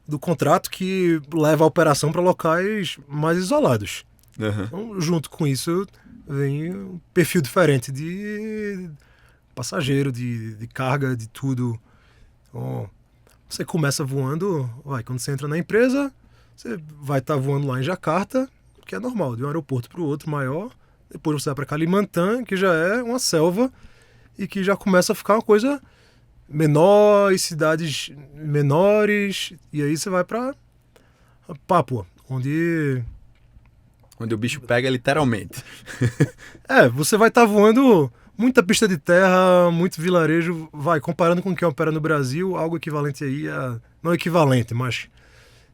do contrato que leva a operação para locais mais isolados. Então, junto com isso... vem um perfil diferente de passageiro, de carga, de tudo. Então, você começa voando, quando você entra na empresa, você vai estar voando lá em Jakarta, que é normal, de um aeroporto para o outro maior. Depois você vai para Kalimantan, que já é uma selva, e que já começa a ficar uma coisa menor, cidades menores, e aí você vai para Papua, onde o bicho pega literalmente. Você vai estar voando muita pista de terra, muito vilarejo, comparando com o que opera no Brasil, algo equivalente aí não equivalente, mas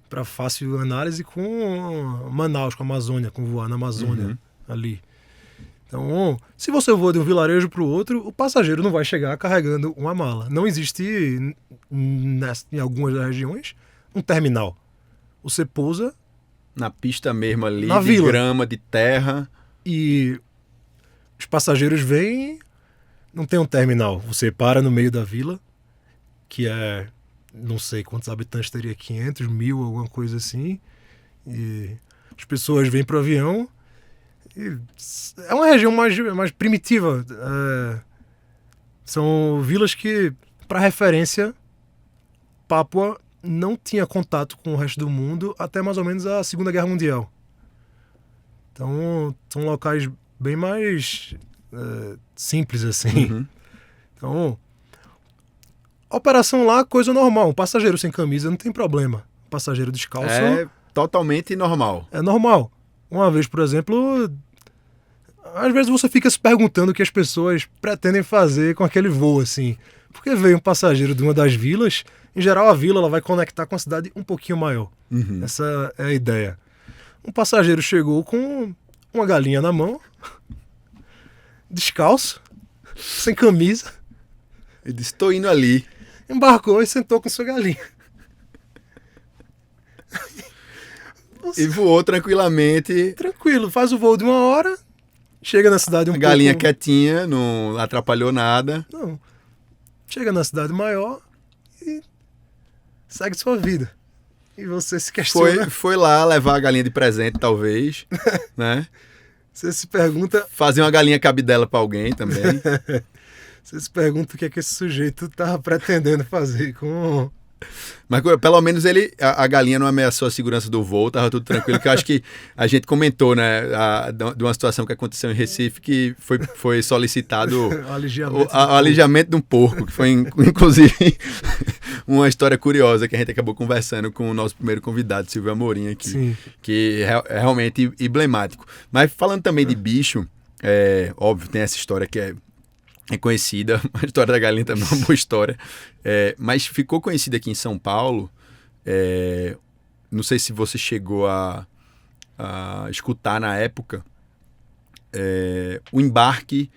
para fácil análise com Manaus, com a Amazônia, com voar na Amazônia ali. Então, se você voa de um vilarejo para o outro, o passageiro não vai chegar carregando uma mala. Não existe, em algumas regiões, um terminal. Você pousa na pista mesmo ali, na de vila. Grama, de terra. E os passageiros vêm, não tem um terminal. Você para no meio da vila, que não sei quantos habitantes teria, 500, 1000, alguma coisa assim. E as pessoas vêm pro avião. E é uma região mais primitiva. São vilas que, para referência, Papua não tinha contato com o resto do mundo até mais ou menos a Segunda Guerra Mundial. Então, são locais bem mais simples, assim. Então, a operação lá, coisa normal. Um passageiro sem camisa não tem problema. Um passageiro descalço... é totalmente normal. É normal. Uma vez, por exemplo... Às vezes você fica se perguntando o que as pessoas pretendem fazer com aquele voo, assim. Porque veio um passageiro de uma das vilas... Em geral, a vila ela vai conectar com a cidade um pouquinho maior. Essa é a ideia. Um passageiro chegou com uma galinha na mão, descalço, sem camisa. Ele disse, estou indo ali. Embarcou e sentou com sua galinha. E voou tranquilamente. Tranquilo, faz o voo de 1 hora, chega na cidade a galinha quietinha, não atrapalhou nada. Não. Chega na cidade maior e segue sua vida. E você se questiona... Foi lá levar a galinha de presente, talvez, né? Você se pergunta... Fazer uma galinha cabidela pra alguém também. Você se pergunta o que é que esse sujeito tava pretendendo fazer com Mas pelo menos a galinha não ameaçou a segurança do voo, tava tudo tranquilo, que eu acho que a gente comentou, né, de uma situação que aconteceu em Recife, que foi solicitado o alijamento de um porco, que foi inclusive uma história curiosa que a gente acabou conversando com o nosso primeiro convidado, Silvio Amorim, aqui, Sim. que é realmente emblemático. Mas falando também de bicho, óbvio, tem essa história que é conhecida, a história da galinha também é uma boa história, mas ficou conhecida aqui em São Paulo, não sei se você chegou a escutar na época, o embarque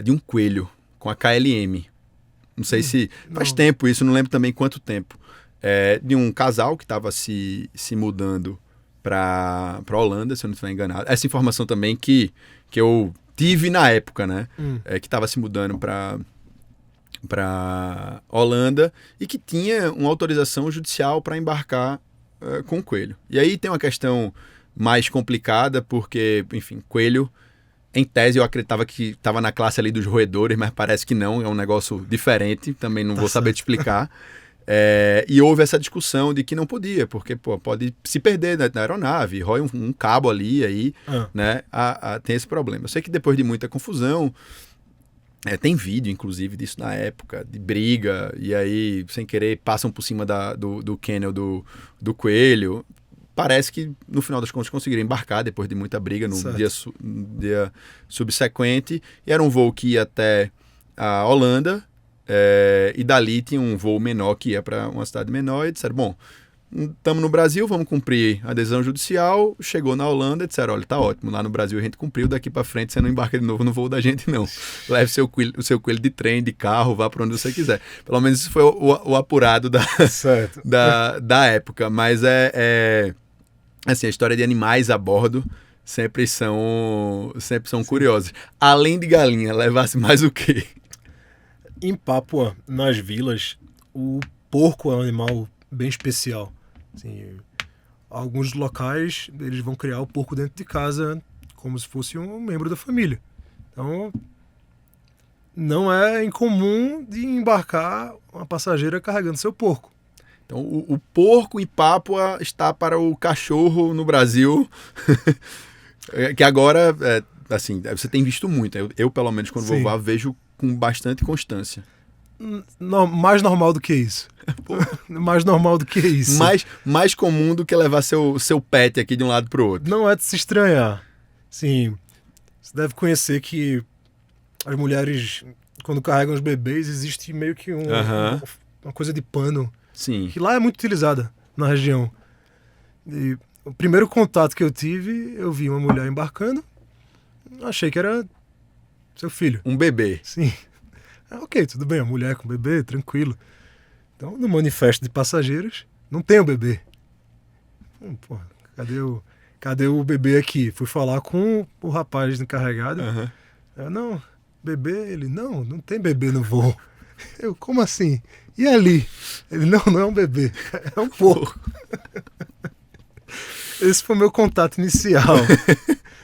de um coelho com a KLM. Não sei se faz tempo isso, não lembro também quanto tempo, de um casal que estava se mudando para Holanda, se eu não estiver enganado. Essa informação também que eu tive na época, né? Que estava se mudando para Holanda e que tinha uma autorização judicial para embarcar com o coelho. E aí tem uma questão mais complicada, porque, enfim, coelho, em tese, eu acreditava que estava na classe ali dos roedores, mas parece que não, é um negócio diferente, também não vou saber te explicar. E houve essa discussão de que não podia, porque pode se perder na aeronave, rói um cabo ali, aí né, tem esse problema. Eu sei que depois de muita confusão, tem vídeo, inclusive, disso na época, de briga, e aí, sem querer, passam por cima do kennel do coelho. Parece que, no final das contas, conseguiram embarcar depois de muita briga no dia subsequente. E era um voo que ia até a Holanda, e dali tinha um voo menor que ia para uma cidade menor. E disseram, bom, estamos no Brasil, vamos cumprir a decisão judicial. Chegou na Holanda e disseram, olha, tá ótimo, lá no Brasil a gente cumpriu, daqui para frente você não embarca de novo no voo da gente, não. Leve o seu coelho de trem, de carro, vá para onde você quiser. Pelo menos isso foi o apurado da época. Mas assim, a história de animais a bordo sempre são curiosas. Além de galinha, levasse mais o quê? Em Papua, nas vilas, o porco é um animal bem especial. Assim, alguns locais, eles vão criar o porco dentro de casa como se fosse um membro da família. Então, não é incomum de embarcar uma passageira carregando seu porco. Então, o porco em Papua está para o cachorro no Brasil, que agora, assim, você tem visto muito. Eu pelo menos, quando vou lá, vejo com bastante constância. Não, mais normal do que isso. Mais normal do que isso. Mais comum do que levar seu pet aqui de um lado para o outro. Não é de se estranhar. Sim, você deve conhecer que as mulheres, quando carregam os bebês, existe meio que uma coisa de pano. Sim. Que lá é muito utilizada na região. E o primeiro contato que eu tive, eu vi uma mulher embarcando, achei que era seu filho. Um bebê. Sim. Ok, tudo bem, a mulher com bebê, tranquilo. Então, no manifesto de passageiros, não tem o bebê. Porra, cadê o bebê aqui? Fui falar com o rapaz encarregado. Não, bebê? Ele, não tem bebê no voo. Eu, como assim? E ali? Ele, não é um bebê, é um porco. Esse foi o meu contato inicial.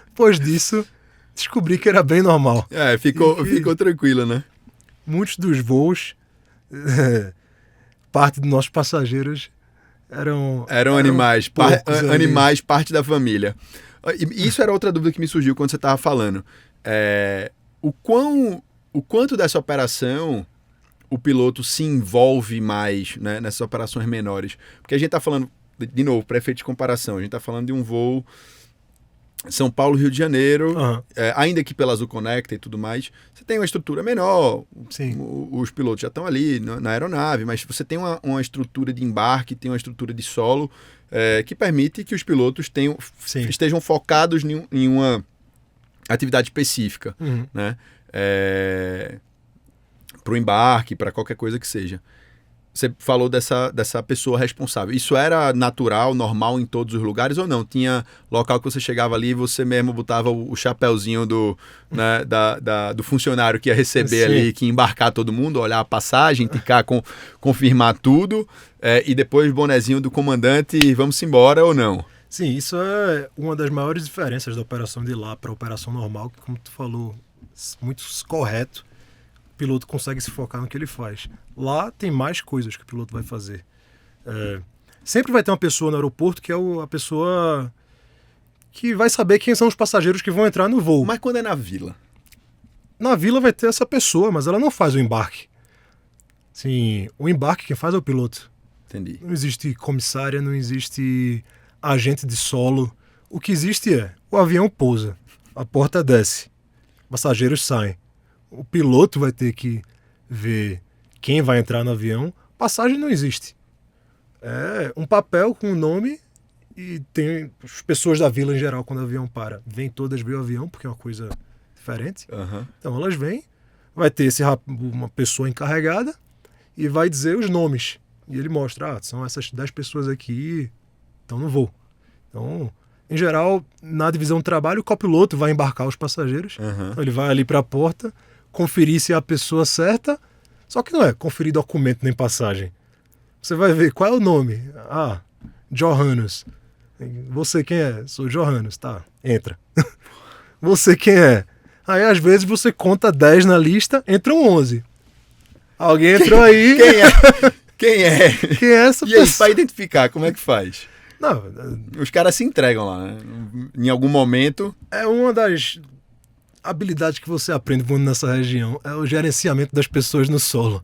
Depois disso, descobri que era bem normal. Ficou tranquilo, né? Muitos dos voos, parte dos nossos passageiros eram animais, animais, parte da família. E isso era outra dúvida que me surgiu quando você estava falando. O quanto dessa operação o piloto se envolve mais, né, nessas operações menores? Porque a gente está falando, de novo, para efeito de comparação, a gente está falando de um voo São Paulo, Rio de Janeiro, ainda que pela Azul Conecta e tudo mais, você tem uma estrutura menor, os pilotos já estão ali na aeronave, mas você tem uma estrutura de embarque, tem uma estrutura de solo que permite que os pilotos estejam focados em uma atividade específica, né? Para o embarque, para qualquer coisa que seja. Você falou dessa pessoa responsável. Isso era natural, normal em todos os lugares ou não? Tinha local que você chegava ali e você mesmo botava o chapéuzinho do funcionário que ia receber ali, que ia embarcar todo mundo, olhar a passagem, ticar, confirmar tudo, e depois o bonezinho do comandante, vamos embora ou não? Sim, isso é uma das maiores diferenças da operação de lá para a operação normal, que, como tu falou, muito correto. O piloto consegue se focar no que ele faz. Lá tem mais coisas que o piloto vai fazer. Sempre vai ter uma pessoa no aeroporto que é a pessoa que vai saber quem são os passageiros que vão entrar no voo. Mas quando é na vila? Na vila vai ter essa pessoa, mas ela não faz o embarque. Sim, o embarque quem faz é o piloto. Entendi. Não existe comissária, não existe agente de solo. O que existe é, o avião pousa, a porta desce, passageiros saem. O piloto vai ter que ver quem vai entrar no avião. Passagem não existe. É um papel com o nome e tem as pessoas da vila em geral, quando o avião para, vêm todas ver o avião, porque é uma coisa diferente. Uhum. Então elas vêm, vai ter uma pessoa encarregada e vai dizer os nomes. E ele mostra, são essas 10 pessoas aqui, então não vou. Então, em geral, na divisão de trabalho, o copiloto vai embarcar os passageiros. Uhum. Então, ele vai ali para a porta, conferir se é a pessoa certa, só que não é conferir documento nem passagem. Você vai ver qual é o nome. Johannes. Você quem é? Sou Johannes. Tá, entra. Você quem é? Aí às vezes você conta 10 na lista, entram 11. Alguém entrou aí. Quem é? Quem é? Quem é essa pessoa? E aí, pessoa? pra identificar, como é que faz? Não, os caras se entregam lá, né? Em algum momento. É uma das habilidades que você aprende voando nessa região. É o gerenciamento das pessoas no solo.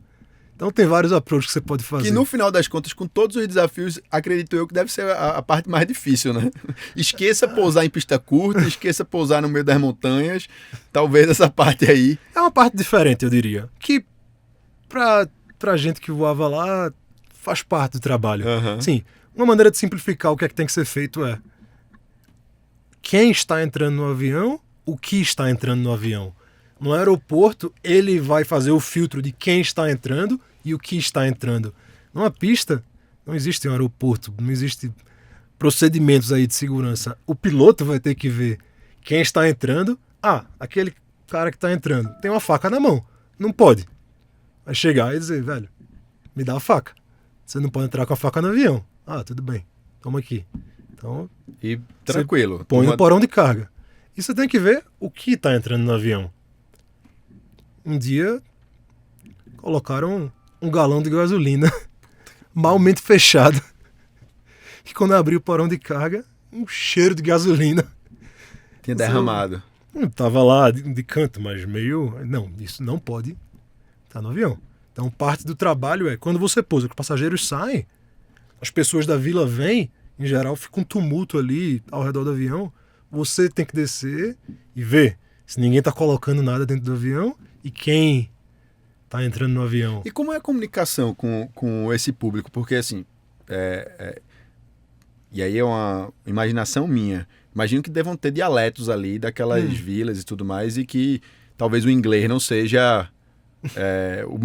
Então tem vários approaches que você pode fazer. Que no final das contas, com todos os desafios, acredito eu que deve ser a parte mais difícil, né? Esqueça pousar em pista curta, esqueça pousar no meio das montanhas. Talvez essa parte aí. É uma parte diferente, eu diria. Que pra gente que voava lá, faz parte do trabalho. Uhum. Sim, uma maneira de simplificar o que é que tem que ser feito é quem está entrando no avião, o que está entrando no avião. No aeroporto, ele vai fazer o filtro de quem está entrando e o que está entrando. Numa pista, não existe um aeroporto, não existe procedimentos aí de segurança. O piloto vai ter que ver quem está entrando. Aquele cara que está entrando tem uma faca na mão. Não pode. Vai chegar e dizer, velho, me dá a faca. Você não pode entrar com a faca no avião. Tudo bem, toma aqui. Então, e tranquilo. Põe no porão de carga. E você tem que ver o que está entrando no avião. Um dia, colocaram um galão de gasolina malmente fechado. E quando abriu o porão de carga, um cheiro de gasolina. Tinha derramado. Tava lá de canto, mas meio... Não, isso não pode estar no avião. Então, parte do trabalho é, quando você pousa, que os passageiros saem, as pessoas da vila vêm, em geral fica um tumulto ali ao redor do avião, você tem que descer e ver se ninguém está colocando nada dentro do avião e quem está entrando no avião. E como é a comunicação com esse público? Porque, assim, e aí é uma imaginação minha. Imagino que devam ter dialetos ali daquelas vilas e tudo mais, e que talvez o inglês não seja a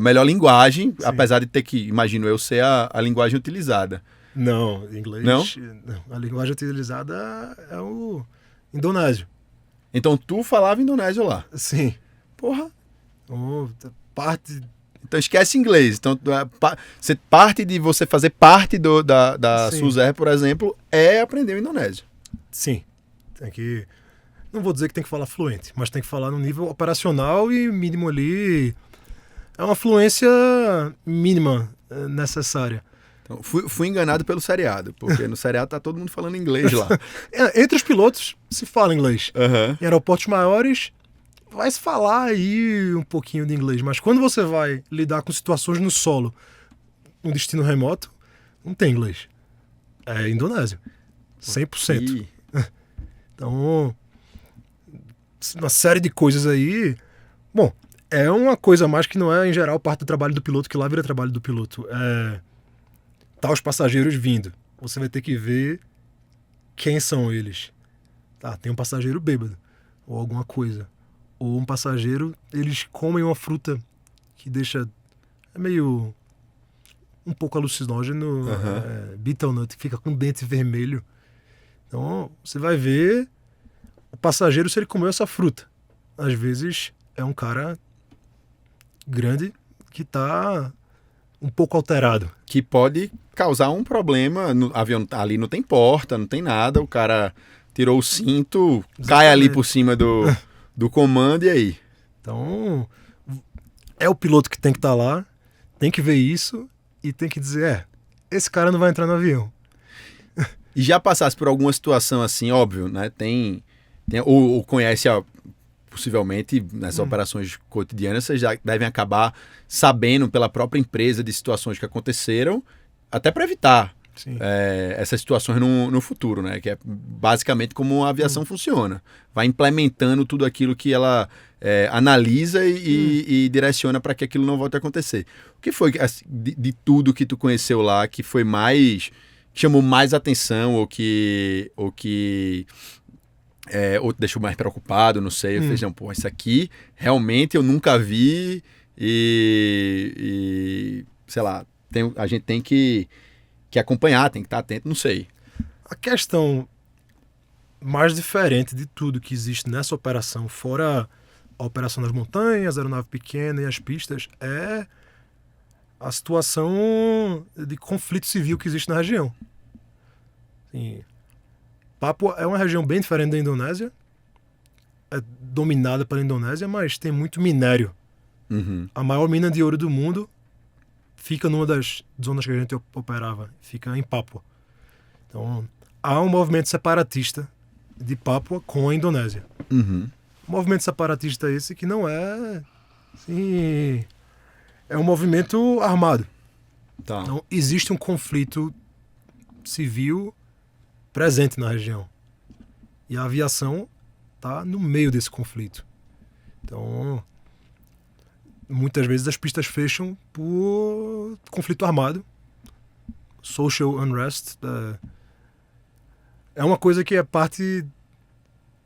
melhor linguagem, sim, apesar de ter que, imagino eu, ser a linguagem utilizada. Não, inglês... Não? A linguagem utilizada é o indonésio. Então tu falava indonésio lá? Sim. Porra. Parte... Então esquece inglês. Então parte de você fazer parte da SUSER, por exemplo, é aprender o indonésio. Sim. Tem que... Não vou dizer que tem que falar fluente, mas tem que falar no nível operacional e mínimo ali. É uma fluência mínima necessária. Então, fui enganado pelo seriado, porque no seriado tá todo mundo falando inglês lá. Entre os pilotos se fala inglês. Uhum. Em aeroportos maiores vai se falar aí um pouquinho de inglês, mas quando você vai lidar com situações no solo, um destino remoto, não tem inglês. É indonésio. 100%. Então, uma série de coisas aí. Bom, é uma coisa a mais que não é, em geral, parte do trabalho do piloto, que lá vira trabalho do piloto. Tá os passageiros vindo. Você vai ter que ver quem são eles. Tem um passageiro bêbado, ou alguma coisa. Ou um passageiro, eles comem uma fruta que deixa... É meio... um pouco alucinógeno. Betel nut, fica com dente vermelho. Então, você vai ver o passageiro se ele comeu essa fruta. Às vezes, é um cara grande que tá um pouco alterado. Que pode causar um problema. No avião ali não tem porta, não tem nada. O cara tirou o cinto, cai ali por cima do comando e aí? Então, é o piloto que tem que estar lá, tem que ver isso e tem que dizer, esse cara não vai entrar no avião. E já passasse por alguma situação assim, óbvio, né? Ou conhece, possivelmente, nessas operações cotidianas, vocês já devem acabar sabendo pela própria empresa de situações que aconteceram, até para evitar essas situações no futuro, né? Que é basicamente como a aviação funciona. Vai implementando tudo aquilo que ela analisa e direciona para que aquilo não volte a acontecer. O que foi assim, de tudo que tu conheceu lá que foi mais... chamou mais atenção ou que te deixou mais preocupado, não sei. Eu falei, não, pô, isso aqui realmente eu nunca vi e sei lá, a gente tem que acompanhar, tem que estar atento, não sei. A questão mais diferente de tudo que existe nessa operação, fora a operação das montanhas, a aeronave pequena e as pistas, é a situação de conflito civil que existe na região. Sim. Papua é uma região bem diferente da Indonésia, é dominada pela Indonésia, mas tem muito minério. A maior mina de ouro do mundo fica numa das zonas que a gente operava, fica em Papua. Então, há um movimento separatista de Papua com a Indonésia. Um movimento separatista esse que não é... Assim, é um movimento armado. Tá. Então, existe um conflito civil presente na região. E a aviação está no meio desse conflito. Então, muitas vezes as pistas fecham por conflito armado. Social unrest. É uma coisa que é parte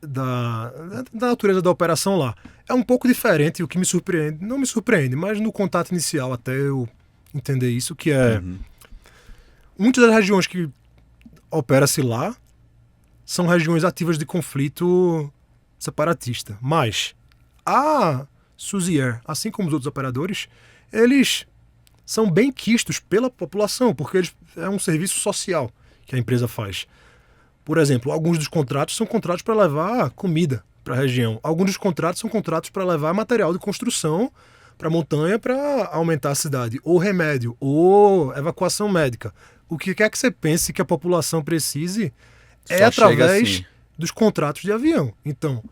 da natureza da operação lá. É um pouco diferente, o que me surpreende, não me surpreende, mas no contato inicial até eu entender isso, que é muitas das regiões que opera-se lá são regiões ativas de conflito separatista. Mas a Suzy Air, assim como os outros operadores, eles são bem quistos pela população, porque é um serviço social que a empresa faz. Por exemplo, alguns dos contratos são contratos para levar comida para a região. Alguns dos contratos são contratos para levar material de construção para a montanha para aumentar a cidade. Ou remédio, ou evacuação médica. O que quer que você pense que a população precise é através assim dos contratos de avião. Então,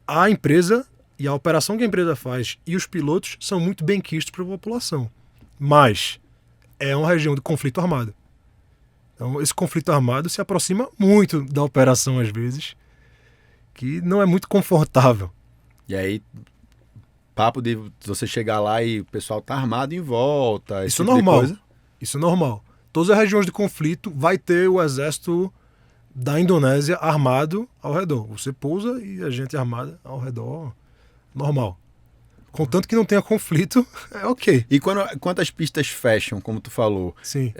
a empresa e a operação que a empresa faz e os pilotos são muito bem quistos para a população. Mas é uma região de conflito armado. Então, esse conflito armado se aproxima muito da operação, às vezes, que não é muito confortável. E aí, papo de você chegar lá e o pessoal tá armado em volta. Isso é normal. Isso é normal. Todas as regiões de conflito vai ter o exército da Indonésia armado ao redor. Você pousa e a gente armada ao redor, normal. Contanto que não tenha conflito, é ok. E quando as pistas fecham, como tu falou, Sim.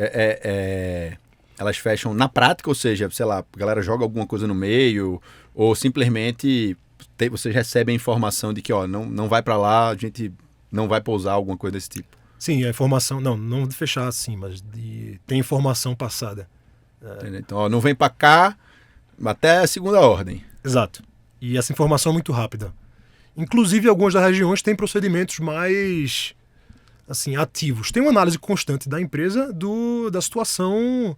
Elas fecham na prática, ou seja, sei lá, a galera joga alguma coisa no meio, ou simplesmente vocês recebem a informação de que não vai para lá, a gente não vai pousar, alguma coisa desse tipo. Sim, a informação, não de fechar assim, mas tem informação passada. Então, não vem para cá até a segunda ordem. Exato. E essa informação é muito rápida. Inclusive, algumas das regiões têm procedimentos mais assim, ativos. Tem uma análise constante da empresa da situação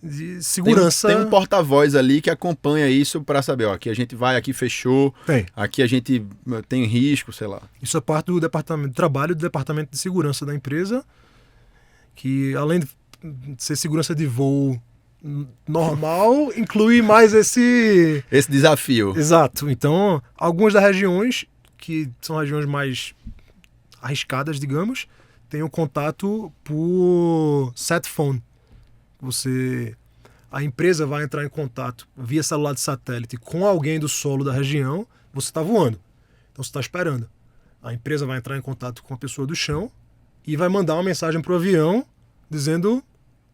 de segurança. Tem um porta-voz ali que acompanha isso para saber, aqui a gente vai, aqui fechou, aqui a gente tem risco, sei lá. Isso é parte do departamento de trabalho do departamento de segurança da empresa, que além de ser segurança de voo normal, inclui mais esse desafio. Exato. Então, algumas das regiões, que são regiões mais arriscadas, digamos, tem um contato por sat phone. A empresa vai entrar em contato via celular de satélite com alguém do solo da região, você está voando. Então você está esperando. A empresa vai entrar em contato com a pessoa do chão e vai mandar uma mensagem para o avião dizendo,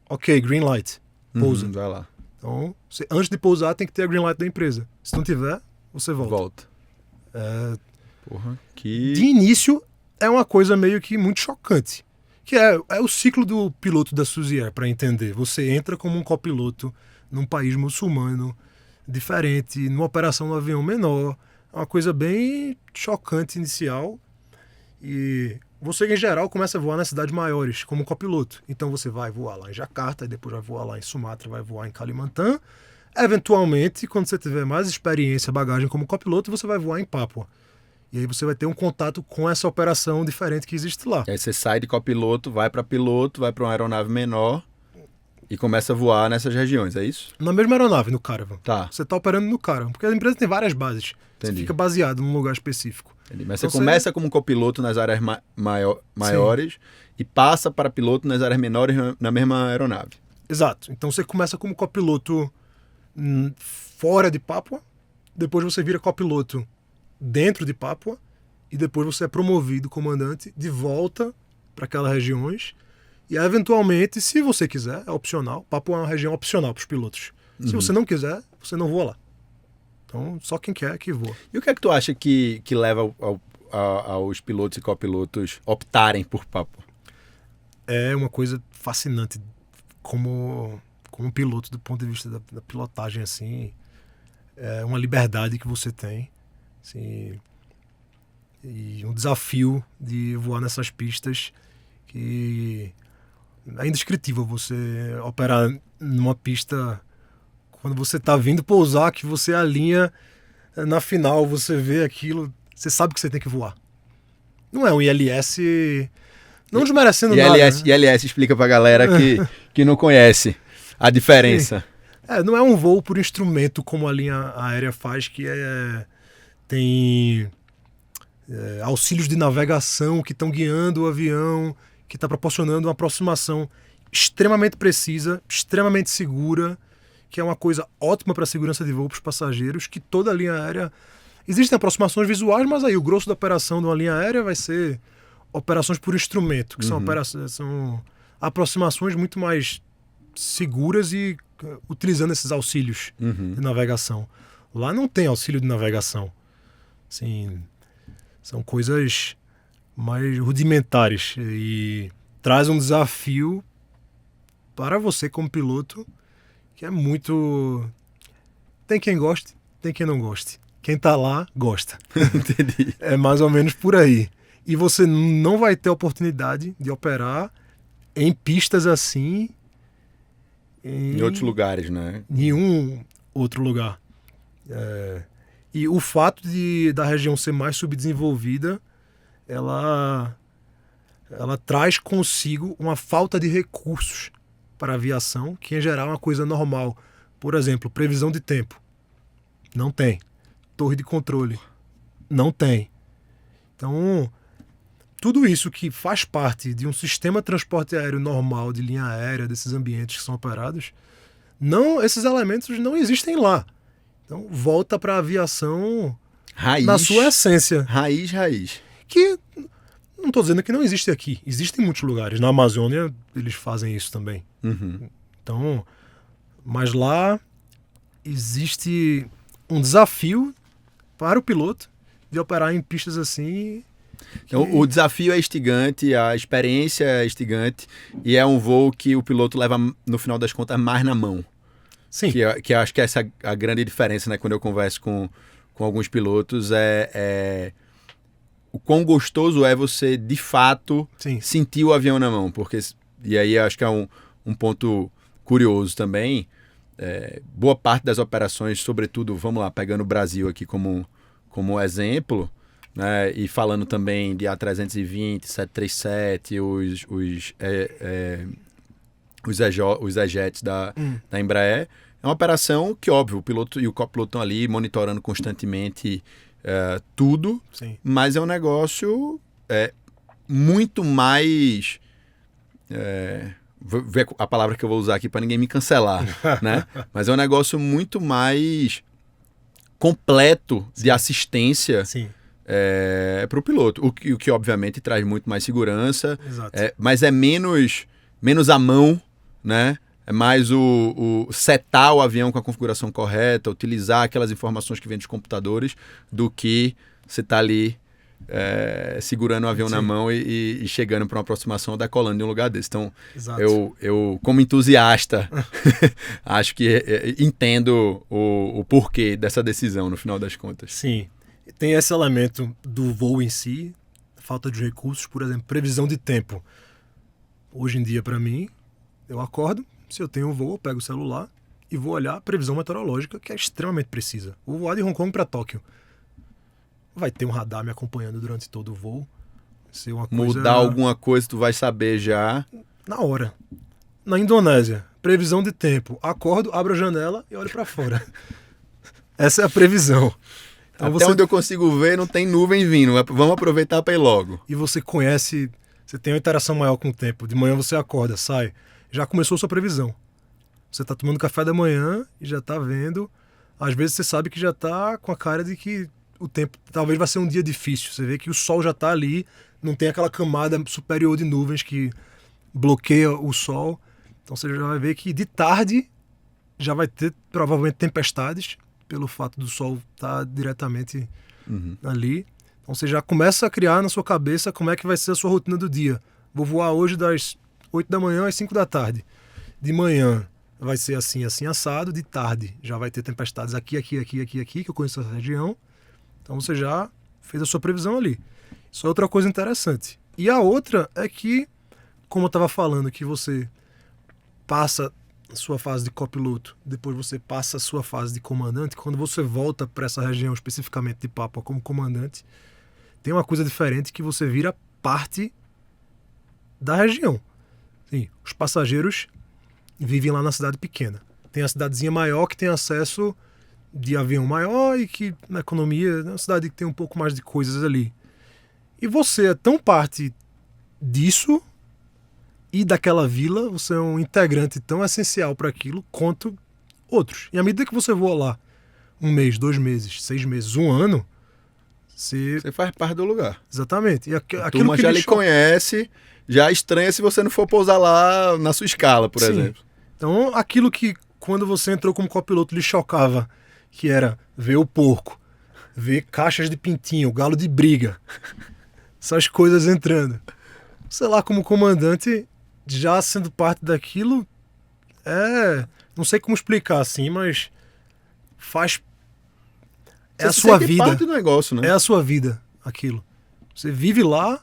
ok, green light, pousa. Vai lá. Então, antes de pousar tem que ter a green light da empresa. Se não tiver, você volta. De início, é uma coisa meio que muito chocante. Que é o ciclo do piloto da Suzy Air, para entender. Você entra como um copiloto num país muçulmano, diferente, numa operação no avião menor. É uma coisa bem chocante inicial. E você em geral começa a voar nas cidades maiores, como copiloto. Então você vai voar lá em Jakarta, e depois vai voar lá em Sumatra, vai voar em Kalimantan. Eventualmente, quando você tiver mais experiência, bagagem como copiloto, você vai voar em Papua. E aí você vai ter um contato com essa operação diferente que existe lá. E aí você sai de copiloto, vai para piloto, vai para uma aeronave menor e começa a voar nessas regiões, é isso? Na mesma aeronave, no Caravan. Tá. Você está operando no Caravan, porque a empresa tem várias bases. Entendi. Você fica baseado num lugar específico. Entendi. Mas Então você começa como copiloto nas áreas maiores e passa para piloto nas áreas menores na mesma aeronave. Exato. Então você começa como copiloto fora de Papua, depois você vira copiloto dentro de Papua e depois você é promovido comandante de volta para aquelas regiões e eventualmente, se você quiser, é opcional. Papua é uma região opcional para os pilotos. Se você não quiser, você não voa lá. Então, só quem quer que voa. E o que é que tu acha que leva aos pilotos e copilotos optarem por Papua? É uma coisa fascinante como piloto, do ponto de vista da pilotagem, assim. É uma liberdade que você tem. Assim, e um desafio de voar nessas pistas que é indescritível você operar numa pista quando você está vindo pousar, que você alinha na final, você vê aquilo, você sabe que você tem que voar. Não é um ILS, não desmerecendo nada. ILS explica pra galera que não conhece a diferença. Não é um voo por instrumento como a linha aérea faz, que tem auxílios de navegação que estão guiando o avião, que está proporcionando uma aproximação extremamente precisa, extremamente segura, que é uma coisa ótima para a segurança de voo para os passageiros, que toda a linha aérea... Existem aproximações visuais, mas aí o grosso da operação de uma linha aérea vai ser operações por instrumento, que são aproximações muito mais seguras e utilizando esses auxílios de navegação. Lá não tem auxílio de navegação. Assim, são coisas mais rudimentares e traz um desafio para você como piloto que é muito... Tem quem goste, tem quem não goste. Quem tá lá, gosta. Entendi. É mais ou menos por aí. E você não vai ter oportunidade de operar em pistas assim em outros lugares, né? Nenhum outro lugar. E o fato da região ser mais subdesenvolvida, ela traz consigo uma falta de recursos para a aviação, que em geral é uma coisa normal. Por exemplo, previsão de tempo. Não tem. Torre de controle. Não tem. Então, tudo isso que faz parte de um sistema de transporte aéreo normal, de linha aérea, desses ambientes que são operados, esses elementos não existem lá. Então, volta para a aviação raiz, na sua essência. Raiz. Que não estou dizendo que não existe aqui. Existe em muitos lugares. Na Amazônia, eles fazem isso também. Então, mas lá existe um desafio para o piloto de operar em pistas assim. Então, o desafio é instigante, a experiência é instigante e é um voo que o piloto leva, no final das contas, mais na mão. Sim. Que eu acho que essa é a grande diferença, né? Quando eu converso com alguns pilotos, o quão gostoso é você, de fato, sentir o avião na mão. E aí acho que é um ponto curioso também. Boa parte das operações, sobretudo, vamos lá, pegando o Brasil aqui como exemplo, né, e falando também de A320, 737, os E-Jets da Embraer, é uma operação que, óbvio, o piloto e o copiloto estão ali monitorando constantemente tudo, mas é um negócio muito mais... vou ver a palavra que eu vou usar aqui para ninguém me cancelar, né? Mas é um negócio muito mais completo de assistência para o piloto, o que obviamente traz muito mais segurança, mas é menos à mão, né? É mais o setar o avião com a configuração correta, utilizar aquelas informações que vêm dos computadores, do que você tá ali segurando o avião na mão e chegando para uma aproximação ou decolando de um lugar desse. Então, eu como entusiasta, acho que entendo o porquê dessa decisão, no final das contas. Sim. Tem esse elemento do voo em si, falta de recursos, por exemplo, previsão de tempo. Hoje em dia, para mim, eu acordo, se eu tenho um voo, eu pego o celular e vou olhar a previsão meteorológica, que é extremamente precisa. Vou voar de Hong Kong para Tóquio. Vai ter um radar me acompanhando durante todo o voo. Ser uma coisa... Mudar alguma coisa, tu vai saber já. Na hora. Na Indonésia, previsão de tempo. Acordo, abro a janela e olho para fora. Essa é a previsão. Então até onde eu consigo ver, não tem nuvem vindo. Vamos aproveitar para ir logo. E você conhece, você tem uma interação maior com o tempo. De manhã você acorda, sai. Já começou sua previsão. Você está tomando café da manhã e já está vendo. Às vezes você sabe que já está com a cara de que o tempo talvez vai ser um dia difícil. Você vê que o sol já está ali, não tem aquela camada superior de nuvens que bloqueia o sol. Então você já vai ver que de tarde já vai ter provavelmente tempestades, pelo fato do sol estar diretamente ali. Então você já começa a criar na sua cabeça como é que vai ser a sua rotina do dia. Vou voar hoje das 8 da manhã às 5 da tarde. De manhã vai ser assim, assim, assado. De tarde já vai ter tempestades aqui, que eu conheço essa região. Então você já fez a sua previsão ali. Isso é outra coisa interessante. E a outra é que, como eu estava falando, que você passa a sua fase de copiloto, depois você passa a sua fase de comandante, quando você volta para essa região especificamente de Papua como comandante, tem uma coisa diferente que você vira parte da região. Sim, os passageiros vivem lá na cidade pequena. Tem a cidadezinha maior que tem acesso de avião maior e que na economia é uma cidade que tem um pouco mais de coisas ali. E você é tão parte disso e daquela vila, você é um integrante tão essencial para aquilo quanto outros. E à medida que você voa lá 1 mês, 2 meses, 6 meses, 1 ano, você faz parte do lugar. Exatamente. E A aquilo turma que já lhe conhece, já estranha se você não for pousar lá na sua escala, por exemplo. Então, aquilo que quando você entrou como copiloto lhe chocava, que era ver o porco, ver caixas de pintinho, galo de briga, essas coisas entrando. Sei lá, como comandante, já sendo parte daquilo, não sei como explicar assim, mas faz... É a sua vida. Parte do negócio, né? É a sua vida, aquilo. Você vive lá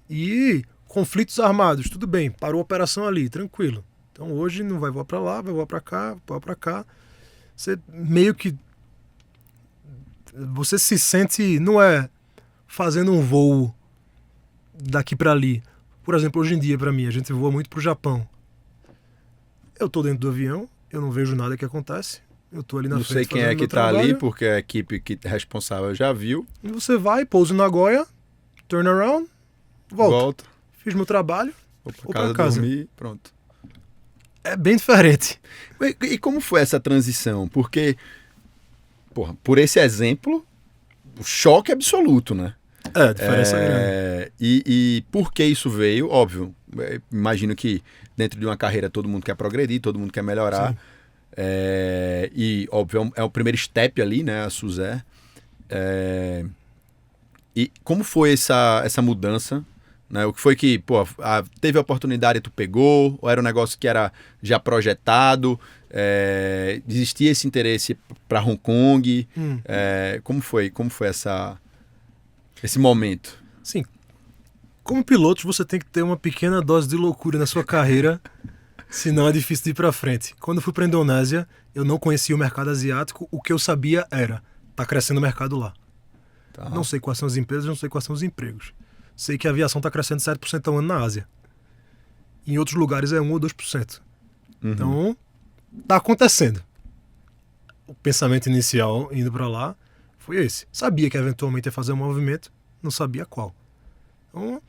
e conflitos armados, tudo bem, parou a operação ali, tranquilo. Então hoje não vai voar para lá, vai voar para cá, voar para cá. Você meio que... Você se sente, não é fazendo um voo daqui para ali. Por exemplo, hoje em dia, para mim, a gente voa muito pro Japão. Eu tô dentro do avião, eu não vejo nada que acontece. Eu tô ali na frente. Não sei quem é que tá ali, porque a equipe responsável já viu. E você vai, pousa em Nagoya, turn around, volta. Fiz meu trabalho, vou pra casa. Dormir, pronto. É bem diferente. E como foi essa transição? Porque, porra, por esse exemplo, o choque absoluto, né? A diferença é grande. E por que isso veio? Óbvio, imagino que dentro de uma carreira todo mundo quer progredir, todo mundo quer melhorar. Sim. E, óbvio, é o primeiro step ali, né? A Suzé. E como foi essa mudança? Né? O que foi que, teve a oportunidade e tu pegou? Ou era um negócio que era já projetado? Existia esse interesse para Hong Kong? Como foi esse momento? Sim. Como piloto, você tem que ter uma pequena dose de loucura na sua carreira, senão é difícil de ir para frente. Quando eu fui para a Indonésia, eu não conhecia o mercado asiático. O que eu sabia era, tá crescendo o mercado lá. Tá. Não sei quais são as empresas, não sei quais são os empregos. Sei que a aviação está crescendo 7% ao ano na Ásia. Em outros lugares é 1 ou 2%. Então, tá acontecendo. O pensamento inicial, indo para lá, foi esse. Sabia que eventualmente ia fazer um movimento, não sabia qual. Então,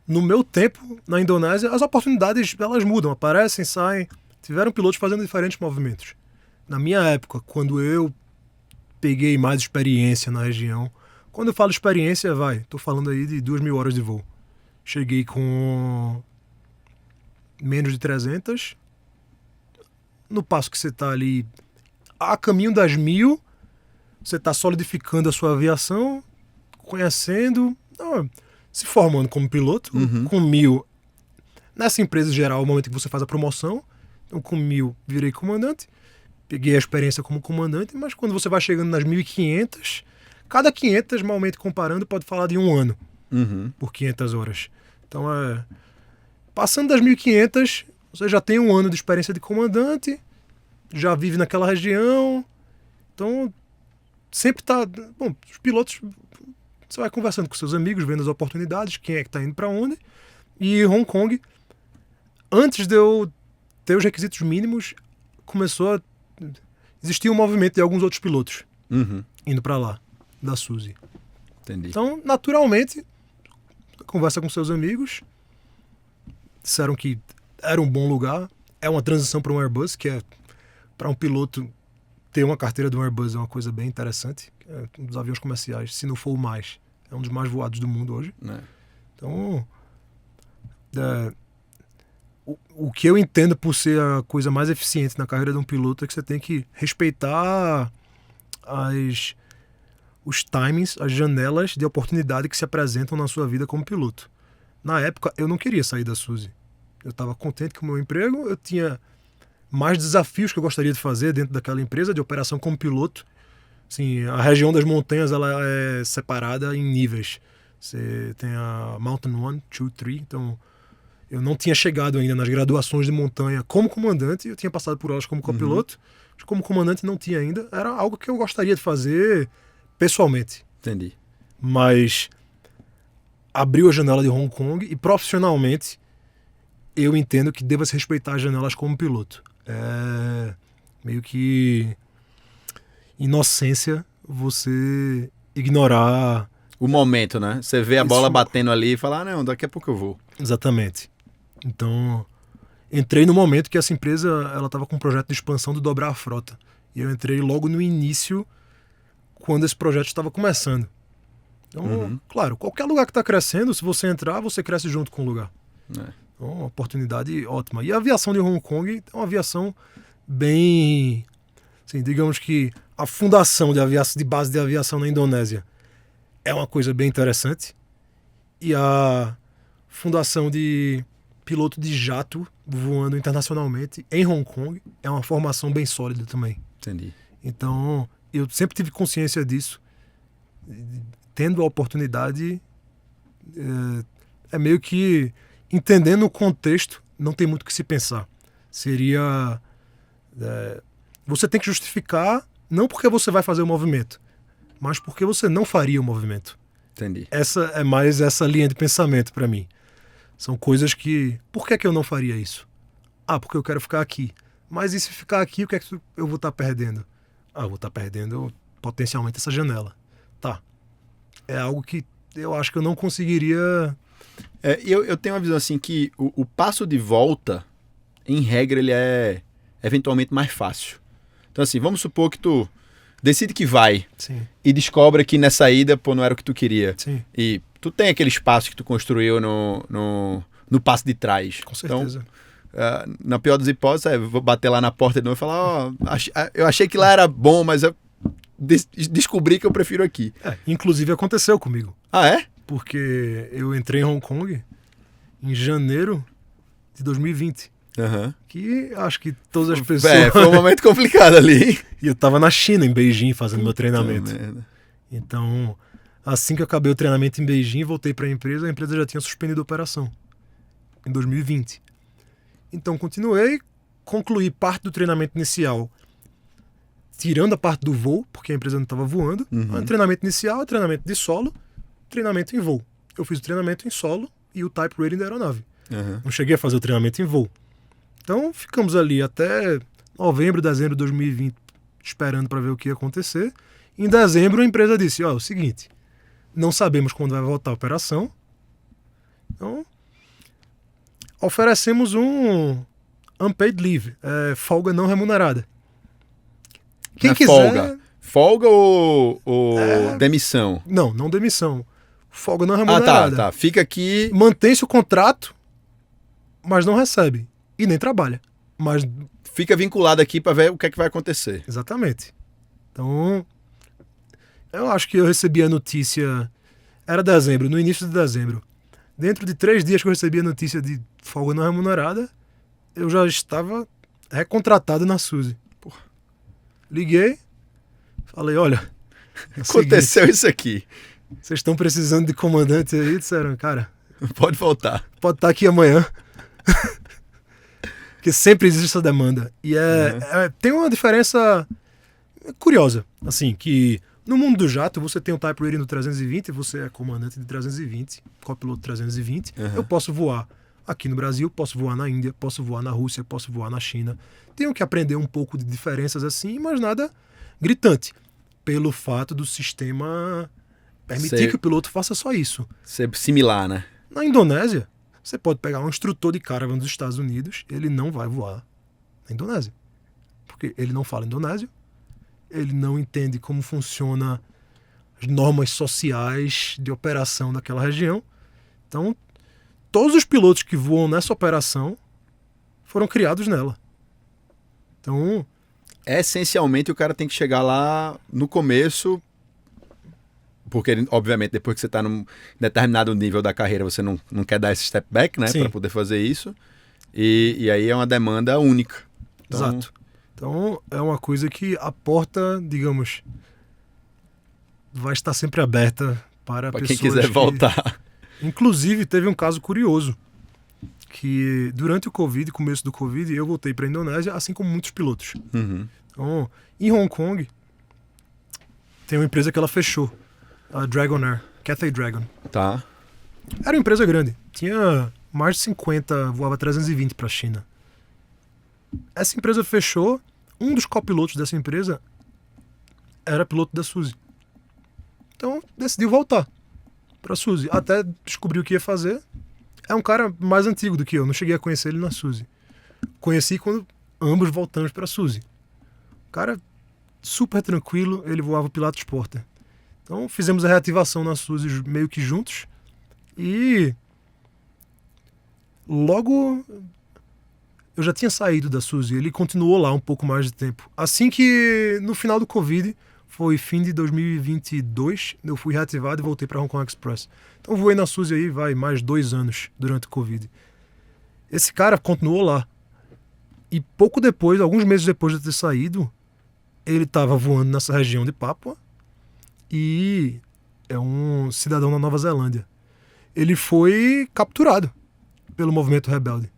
no meu tempo, na Indonésia, as oportunidades, elas mudam, aparecem, saem. Tiveram pilotos fazendo diferentes movimentos. Na minha época, quando eu peguei mais experiência na região, quando eu falo experiência, tô falando aí de 2.000 horas de voo. Cheguei com menos de 300. No passo que você está ali a caminho das 1.000, você está solidificando a sua aviação, conhecendo, se formando como piloto. Com 1.000, nessa empresa geral, o momento que você faz a promoção, então com 1.000 virei comandante, peguei a experiência como comandante, mas quando você vai chegando nas 1.500, Cada 500, malmente comparando, pode falar de um ano Uhum. por 500 horas. Então, passando das 1.500, você já tem um ano de experiência de comandante, já vive naquela região. Então, sempre tá... Bom, os pilotos... Você vai conversando com seus amigos, vendo as oportunidades, quem é que tá indo para onde. E Hong Kong, antes de eu ter os requisitos mínimos, começou a existir um movimento de alguns outros pilotos Uhum. indo para lá, da Suzy. Entendi. Então, naturalmente, conversa com seus amigos, disseram que era um bom lugar, é uma transição para um Airbus, que é para um piloto ter uma carteira de um Airbus é uma coisa bem interessante. É um dos aviões comerciais, se não for o mais, é um dos mais voados do mundo hoje. É. Então, o que eu entendo por ser a coisa mais eficiente na carreira de um piloto é que você tem que respeitar os timings, as janelas de oportunidade que se apresentam na sua vida como piloto. Na época, eu não queria sair da Suzy. Eu estava contente com o meu emprego, eu tinha mais desafios que eu gostaria de fazer dentro daquela empresa de operação como piloto. Assim, a região das montanhas ela é separada em níveis. Você tem a Mountain 1, 2, 3, então eu não tinha chegado ainda nas graduações de montanha como comandante, eu tinha passado por elas como copiloto, mas como comandante não tinha ainda. Era algo que eu gostaria de fazer pessoalmente. Entendi. Mas abriu a janela de Hong Kong e profissionalmente eu entendo que deva se respeitar as janelas como piloto. É meio que inocência você ignorar. O momento, né? Você vê a Isso. bola batendo ali e fala, não, daqui a pouco eu vou. Exatamente. Então, entrei no momento que essa empresa ela estava com um projeto de expansão de dobrar a frota. E eu entrei logo no início, quando esse projeto estava começando. Então, claro, qualquer lugar que está crescendo, se você entrar, você cresce junto com o lugar. É. Então, uma oportunidade ótima. E a aviação de Hong Kong é uma aviação bem... Assim, digamos que a fundação de base de aviação na Indonésia é uma coisa bem interessante. E a fundação de piloto de jato voando internacionalmente em Hong Kong é uma formação bem sólida também. Entendi. Então, eu sempre tive consciência disso. Tendo a oportunidade, é meio que entendendo o contexto, não tem muito o que se pensar. Seria... você tem que justificar, não porque você vai fazer o movimento, mas porque você não faria o movimento. Entendi. Essa é mais essa linha de pensamento para mim. São coisas que... Por que eu não faria isso? Ah, porque eu quero ficar aqui. Mas e se ficar aqui, o que é que eu vou estar perdendo? Ah, eu vou estar perdendo potencialmente essa janela. Tá. É algo que eu acho que eu não conseguiria... Eu tenho uma visão assim que o passo de volta, em regra, ele é eventualmente mais fácil. Então assim, vamos supor que tu decide que vai. Sim. E descobre que nessa ida, pô, não era o que tu queria. Sim. E tu tem aquele espaço que tu construiu no passo de trás. Com certeza. Então, na pior das hipóteses, eu vou bater lá na porta de novo e falar, eu achei que lá era bom, mas eu descobri que eu prefiro aqui. Inclusive aconteceu comigo. Ah, é? Porque eu entrei em Hong Kong em janeiro de 2020. Uhum. Que acho que todas as pessoas... Foi um momento complicado ali. E eu tava na China, em Beijing, fazendo meu treinamento. Merda. Então, assim que eu acabei o treinamento em Beijing, voltei para a empresa já tinha suspendido a operação. Em 2020. Então, continuei, concluí parte do treinamento inicial, tirando a parte do voo, porque a empresa não estava voando. Uhum. Treinamento inicial, treinamento de solo, treinamento em voo. Eu fiz o treinamento em solo e o type rating da aeronave. Uhum. Não cheguei a fazer o treinamento em voo. Então, ficamos ali até novembro, dezembro de 2020, esperando para ver o que ia acontecer. Em dezembro, a empresa disse, é o seguinte, não sabemos quando vai voltar a operação, então oferecemos um unpaid leave, folga não remunerada. Quem quiser... Folga ou demissão? Não demissão. Folga não remunerada. Tá. Fica aqui... Mantém-se o contrato, mas não recebe. E nem trabalha. Mas... Fica vinculado aqui para ver o que é que vai acontecer. Exatamente. Então, eu acho que eu recebi a notícia... Era dezembro, no início de dezembro. Dentro de 3 dias que eu recebi a notícia de folga não remunerada, eu já estava recontratado na Suzy. Liguei, falei, olha, É o Aconteceu seguinte, isso aqui. vocês estão precisando de comandante aí? Disseram, cara, Pode voltar. pode estar aqui amanhã. Porque sempre existe essa demanda. E tem uma diferença curiosa, assim, que no mundo do jato, você tem o type rating do 320, você é comandante de 320, copiloto 320, eu posso voar aqui no Brasil, posso voar na Índia, posso voar na Rússia, posso voar na China. Tenho que aprender um pouco de diferenças assim, mas nada gritante, pelo fato do sistema permitir que o piloto faça só isso. Ser similar, né? Na Indonésia, você pode pegar um instrutor de caravan dos Estados Unidos, ele não vai voar na Indonésia. Porque ele não fala indonésio, ele não entende como funciona as normas sociais de operação daquela região. Então, todos os pilotos que voam nessa operação foram criados nela. Então, Essencialmente, o cara tem que chegar lá no começo, porque, obviamente, depois que você está num determinado nível da carreira, você não quer dar esse step back, né? Sim. Para poder fazer isso. E aí é uma demanda única. Então, exato. Então, é uma coisa que a porta, digamos, vai estar sempre aberta para para pessoas quem quiser voltar. Inclusive, teve um caso curioso, que durante o Covid, começo do Covid, eu voltei para a Indonésia, assim como muitos pilotos. Uhum. Então, em Hong Kong, tem uma empresa que ela fechou, a Dragonair, Cathay Dragon. Tá. Era uma empresa grande, tinha mais de 50, voava 320 para a China. Essa empresa fechou, um dos copilotos dessa empresa era piloto da Suzy. Então, decidiu voltar para a Suzy. Até descobriu o que ia fazer. É um cara mais antigo do que eu, não cheguei a conhecer ele na Suzy. Conheci quando ambos voltamos para a Suzy. O cara super tranquilo, ele voava o Pilatus Porter. Então, fizemos a reativação na Suzy meio que juntos. E logo eu já tinha saído da Suzy, ele continuou lá um pouco mais de tempo. Assim que no final do Covid, foi fim de 2022, eu fui reativado e voltei para Hong Kong Express. Então voei na Suzy aí, mais 2 anos durante o Covid. Esse cara continuou lá. E pouco depois, alguns meses depois de eu ter saído, ele estava voando nessa região de Papua e é um cidadão da Nova Zelândia. Ele foi capturado pelo movimento rebelde.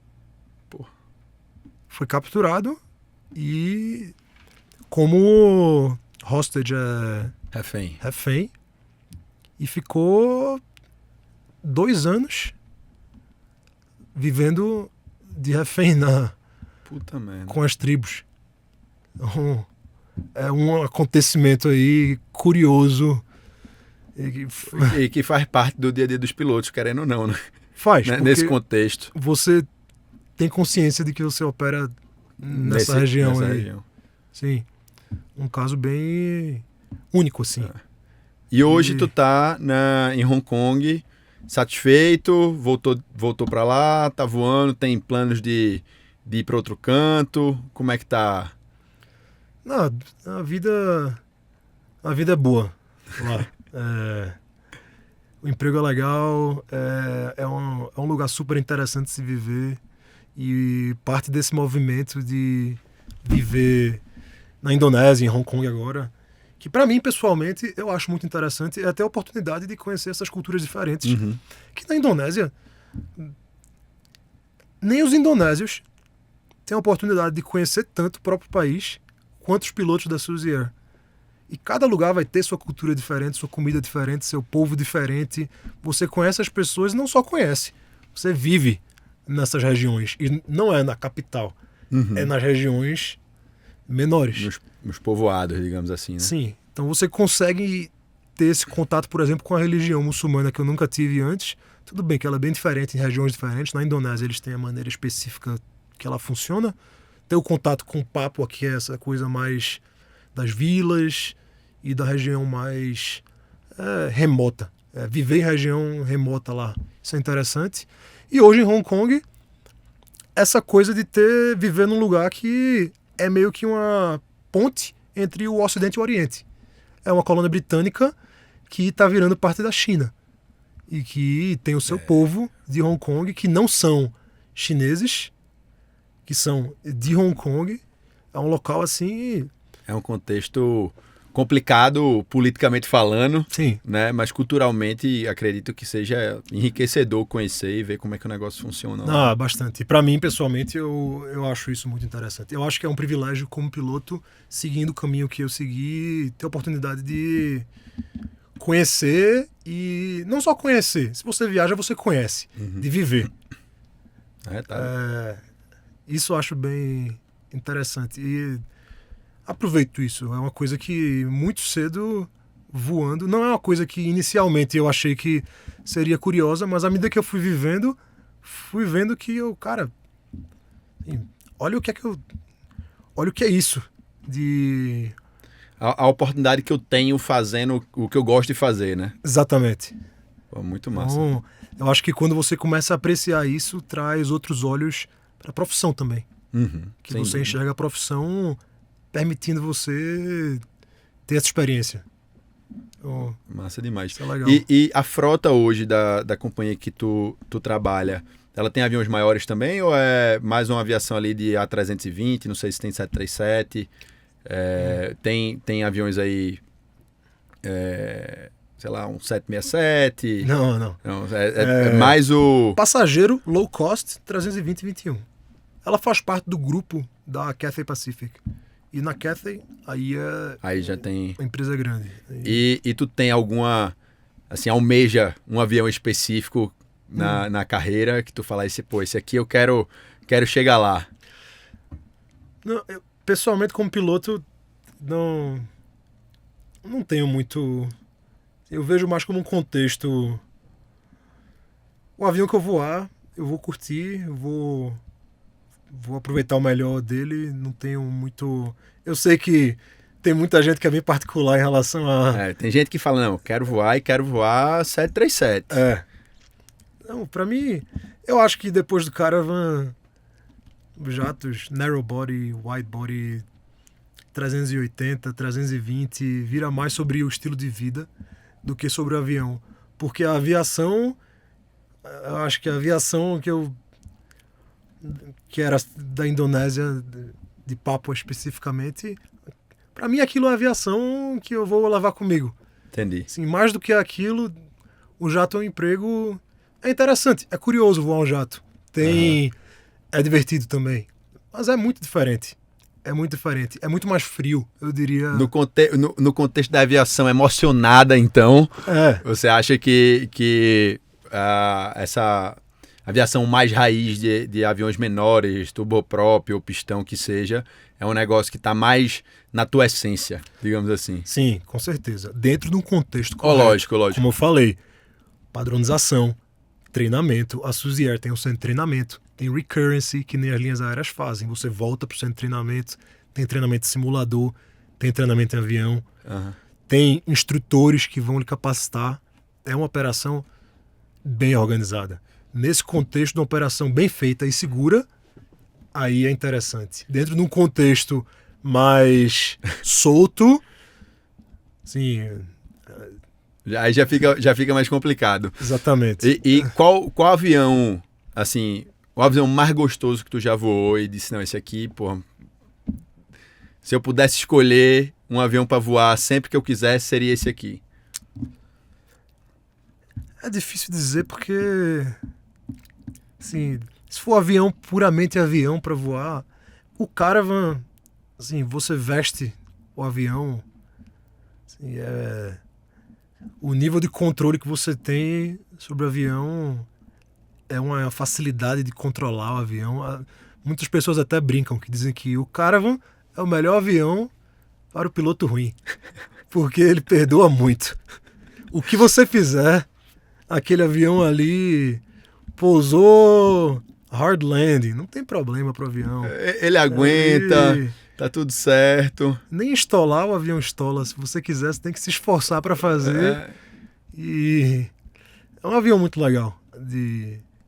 Foi capturado e como hostage refém e ficou 2 anos vivendo de refém Puta merda. com as tribos. Então, é um acontecimento aí curioso. E que faz parte do dia a dia dos pilotos, querendo ou não, né? Faz, Nesse contexto. Você tem consciência de que você opera nessa região aí. Sim. Um caso bem único, assim. E hoje tu tá em Hong Kong, satisfeito, voltou pra lá, tá voando, tem planos de ir pra outro canto, como é que tá? Não, a vida é boa lá. O emprego é legal, é um lugar super interessante de se viver. E parte desse movimento de viver na Indonésia, em Hong Kong agora, que para mim, pessoalmente, eu acho muito interessante, é ter a oportunidade de conhecer essas culturas diferentes. Uhum. Que na Indonésia, nem os indonésios têm a oportunidade de conhecer tanto o próprio país quanto os pilotos da Suzy Air. E cada lugar vai ter sua cultura diferente, sua comida diferente, seu povo diferente. Você conhece as pessoas e não só conhece, você vive nessas regiões. E não é na capital, é nas regiões menores. Nos povoados, digamos assim, né? Sim. Então você consegue ter esse contato, por exemplo, com a religião muçulmana que eu nunca tive antes. Tudo bem que ela é bem diferente em regiões diferentes. Na Indonésia eles têm a maneira específica que ela funciona. Ter o contato com o Papua, que é essa coisa mais das vilas e da região mais remota. Viver em região remota lá. Isso é interessante. E hoje em Hong Kong, essa coisa de viver num lugar que é meio que uma ponte entre o Ocidente e o Oriente. É uma colônia britânica que está virando parte da China. E que tem o seu povo de Hong Kong, que não são chineses, que são de Hong Kong. É um local assim... É um contexto complicado politicamente falando, Sim. né? Mas culturalmente acredito que seja enriquecedor conhecer e ver como é que o negócio funciona. Ah, bastante. E pra mim, pessoalmente, eu acho isso muito interessante. Eu acho que é um privilégio como piloto, seguindo o caminho que eu segui, ter a oportunidade de conhecer e não só conhecer. Se você viaja, você conhece. De viver. Isso eu acho bem interessante. E aproveito isso. É uma coisa que muito cedo, voando, não é uma coisa que inicialmente eu achei que seria curiosa, mas à medida que eu fui vivendo, fui vendo que eu, cara, olha o que é isso de A oportunidade que eu tenho fazendo o que eu gosto de fazer, né? exatamente. Pô, muito massa. Então, eu acho que quando você começa a apreciar isso, traz outros olhos para a profissão também. Que Sem você dúvida. enxerga a profissão permitindo você ter essa experiência. Então, Massa demais. isso é legal. E a frota hoje da companhia que tu trabalha, ela tem aviões maiores também ou é mais uma aviação ali de A320, não sei se tem 737, tem aviões aí, sei lá, um 767? Não. Não, é mais o... Passageiro low cost 320 e 21. Ela faz parte do grupo da Cathay Pacific. E na Cathay, Aí já tem... uma empresa grande. E tu tem alguma, assim, almeja um avião específico na carreira que tu fala, esse aqui eu quero chegar lá. Não, eu, pessoalmente, como piloto, não tenho muito... Eu vejo mais como um contexto. O avião que eu voar, eu vou curtir, eu vou aproveitar o melhor dele, não tenho muito... Eu sei que tem muita gente que é bem particular em relação a... Tem gente que fala, não, quero voar 737. Não, pra mim, eu acho que depois do Caravan, jatos narrow body, wide body, 380, 320, vira mais sobre o estilo de vida do que sobre o avião. Porque a aviação, eu acho que a aviação que era da Indonésia, de Papua especificamente, para mim aquilo é a aviação que eu vou levar comigo. Entendi. Assim, mais do que aquilo, o jato é um emprego... É interessante, é curioso voar um jato. É divertido também. Mas é muito diferente. É muito diferente. É muito mais frio, eu diria. No contexto da aviação emocionada, então, você acha que essa aviação mais raiz de aviões menores, turboprop ou pistão que seja, é um negócio que está mais na tua essência, digamos assim? Sim, com certeza. Dentro de um contexto correto. Lógico. Como eu falei, padronização, treinamento. A Suzy Air tem um centro de treinamento. Tem recurrency, que nem as linhas aéreas fazem. Você volta para o centro de treinamento, tem treinamento de simulador, tem treinamento em avião, tem instrutores que vão lhe capacitar. É uma operação bem organizada. Nesse contexto de uma operação bem feita e segura, aí é interessante. Dentro de um contexto mais solto, assim... Aí já fica mais complicado. Exatamente. E qual avião, assim, o avião mais gostoso que tu já voou e disse, não, esse aqui, pô, se eu pudesse escolher um avião para voar sempre que eu quisesse, seria esse aqui? É difícil dizer porque, assim, se for avião, puramente avião para voar, o Caravan, assim, você veste o avião, assim, o nível de controle que você tem sobre o avião é uma facilidade de controlar o avião. Muitas pessoas até brincam, que dizem que o Caravan é o melhor avião para o piloto ruim, porque ele perdoa muito. O que você fizer, aquele avião ali pousou hard landing, não tem problema pro avião. Ele aguenta, tá tudo certo. Nem estolar o avião estola. Se você quiser, você tem que se esforçar para fazer. E é um avião muito legal.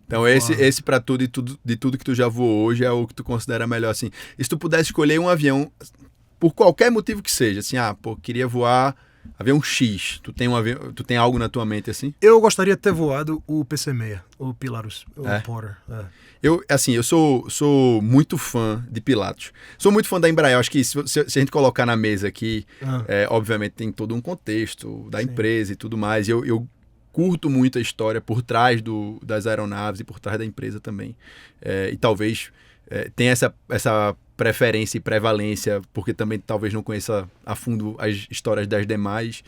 Então esse para tudo de tudo que tu já voou hoje é o que tu considera melhor, assim. E se tu pudesse escolher um avião, por qualquer motivo que seja, assim, queria voar avião X, tu tem algo na tua mente assim? Eu gostaria de ter voado o PC-6, o Pilatus, o É? Porter. É. Eu sou muito fã de Pilatus. Sou muito fã da Embraer. Acho que se a gente colocar na mesa aqui, obviamente tem todo um contexto da empresa e tudo mais. E eu curto muito a história por trás das aeronaves e por trás da empresa também. E talvez tenha essa preferência e prevalência, porque também talvez não conheça a fundo as histórias das demais.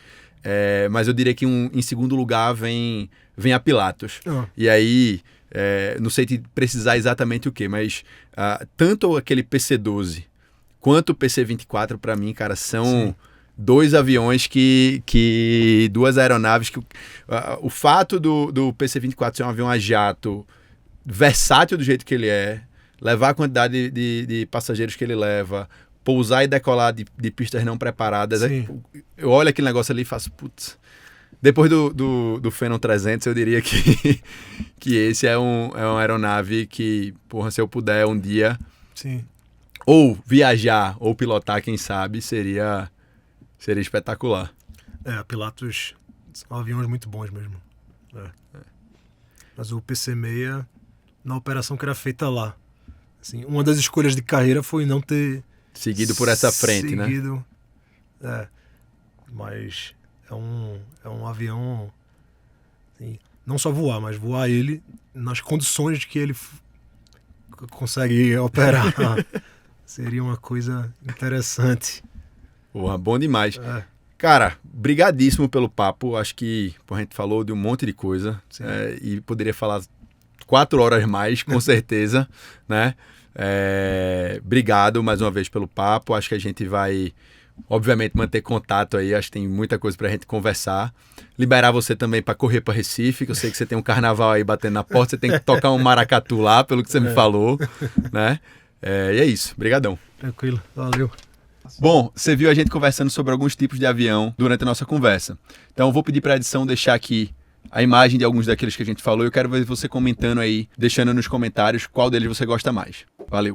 Mas eu diria que em segundo lugar vem a Pilatus. E aí... não sei te precisar exatamente o que, mas tanto aquele PC-12 quanto o PC-24, para mim, cara, são dois aviões duas aeronaves que... o fato do PC-24 ser um avião a jato versátil do jeito que ele levar a quantidade de passageiros que ele leva, pousar e decolar de pistas não preparadas, eu olho aquele negócio ali e faço, putz... Depois do Phenom 300, eu diria que esse é uma aeronave que, porra, se eu puder um dia ou viajar ou pilotar, quem sabe, seria espetacular. A Pilatus são aviões muito bons mesmo. Mas o PC-6, na operação que era feita lá, assim, uma das escolhas de carreira foi não ter... Seguido por essa frente, né? Mas... É um avião, assim, não só voar, mas voar ele nas condições que ele consegue operar. Seria uma coisa interessante. Porra, bom demais. Cara, brigadíssimo pelo papo. Acho que a gente falou de um monte de coisa. E poderia falar 4 horas mais, com certeza. Né? Obrigado mais uma vez pelo papo. Acho que a gente vai... obviamente manter contato aí, acho que tem muita coisa pra gente conversar. Liberar você também pra correr pra Recife, que eu sei que você tem um carnaval aí batendo na porta, você tem que tocar um maracatu lá, pelo que você me falou, né? E é isso, brigadão. Tranquilo, valeu. Bom, você viu a gente conversando sobre alguns tipos de avião durante a nossa conversa. Então eu vou pedir pra edição deixar aqui a imagem de alguns daqueles que a gente falou. Eu quero ver você comentando aí, deixando nos comentários qual deles você gosta mais. Valeu!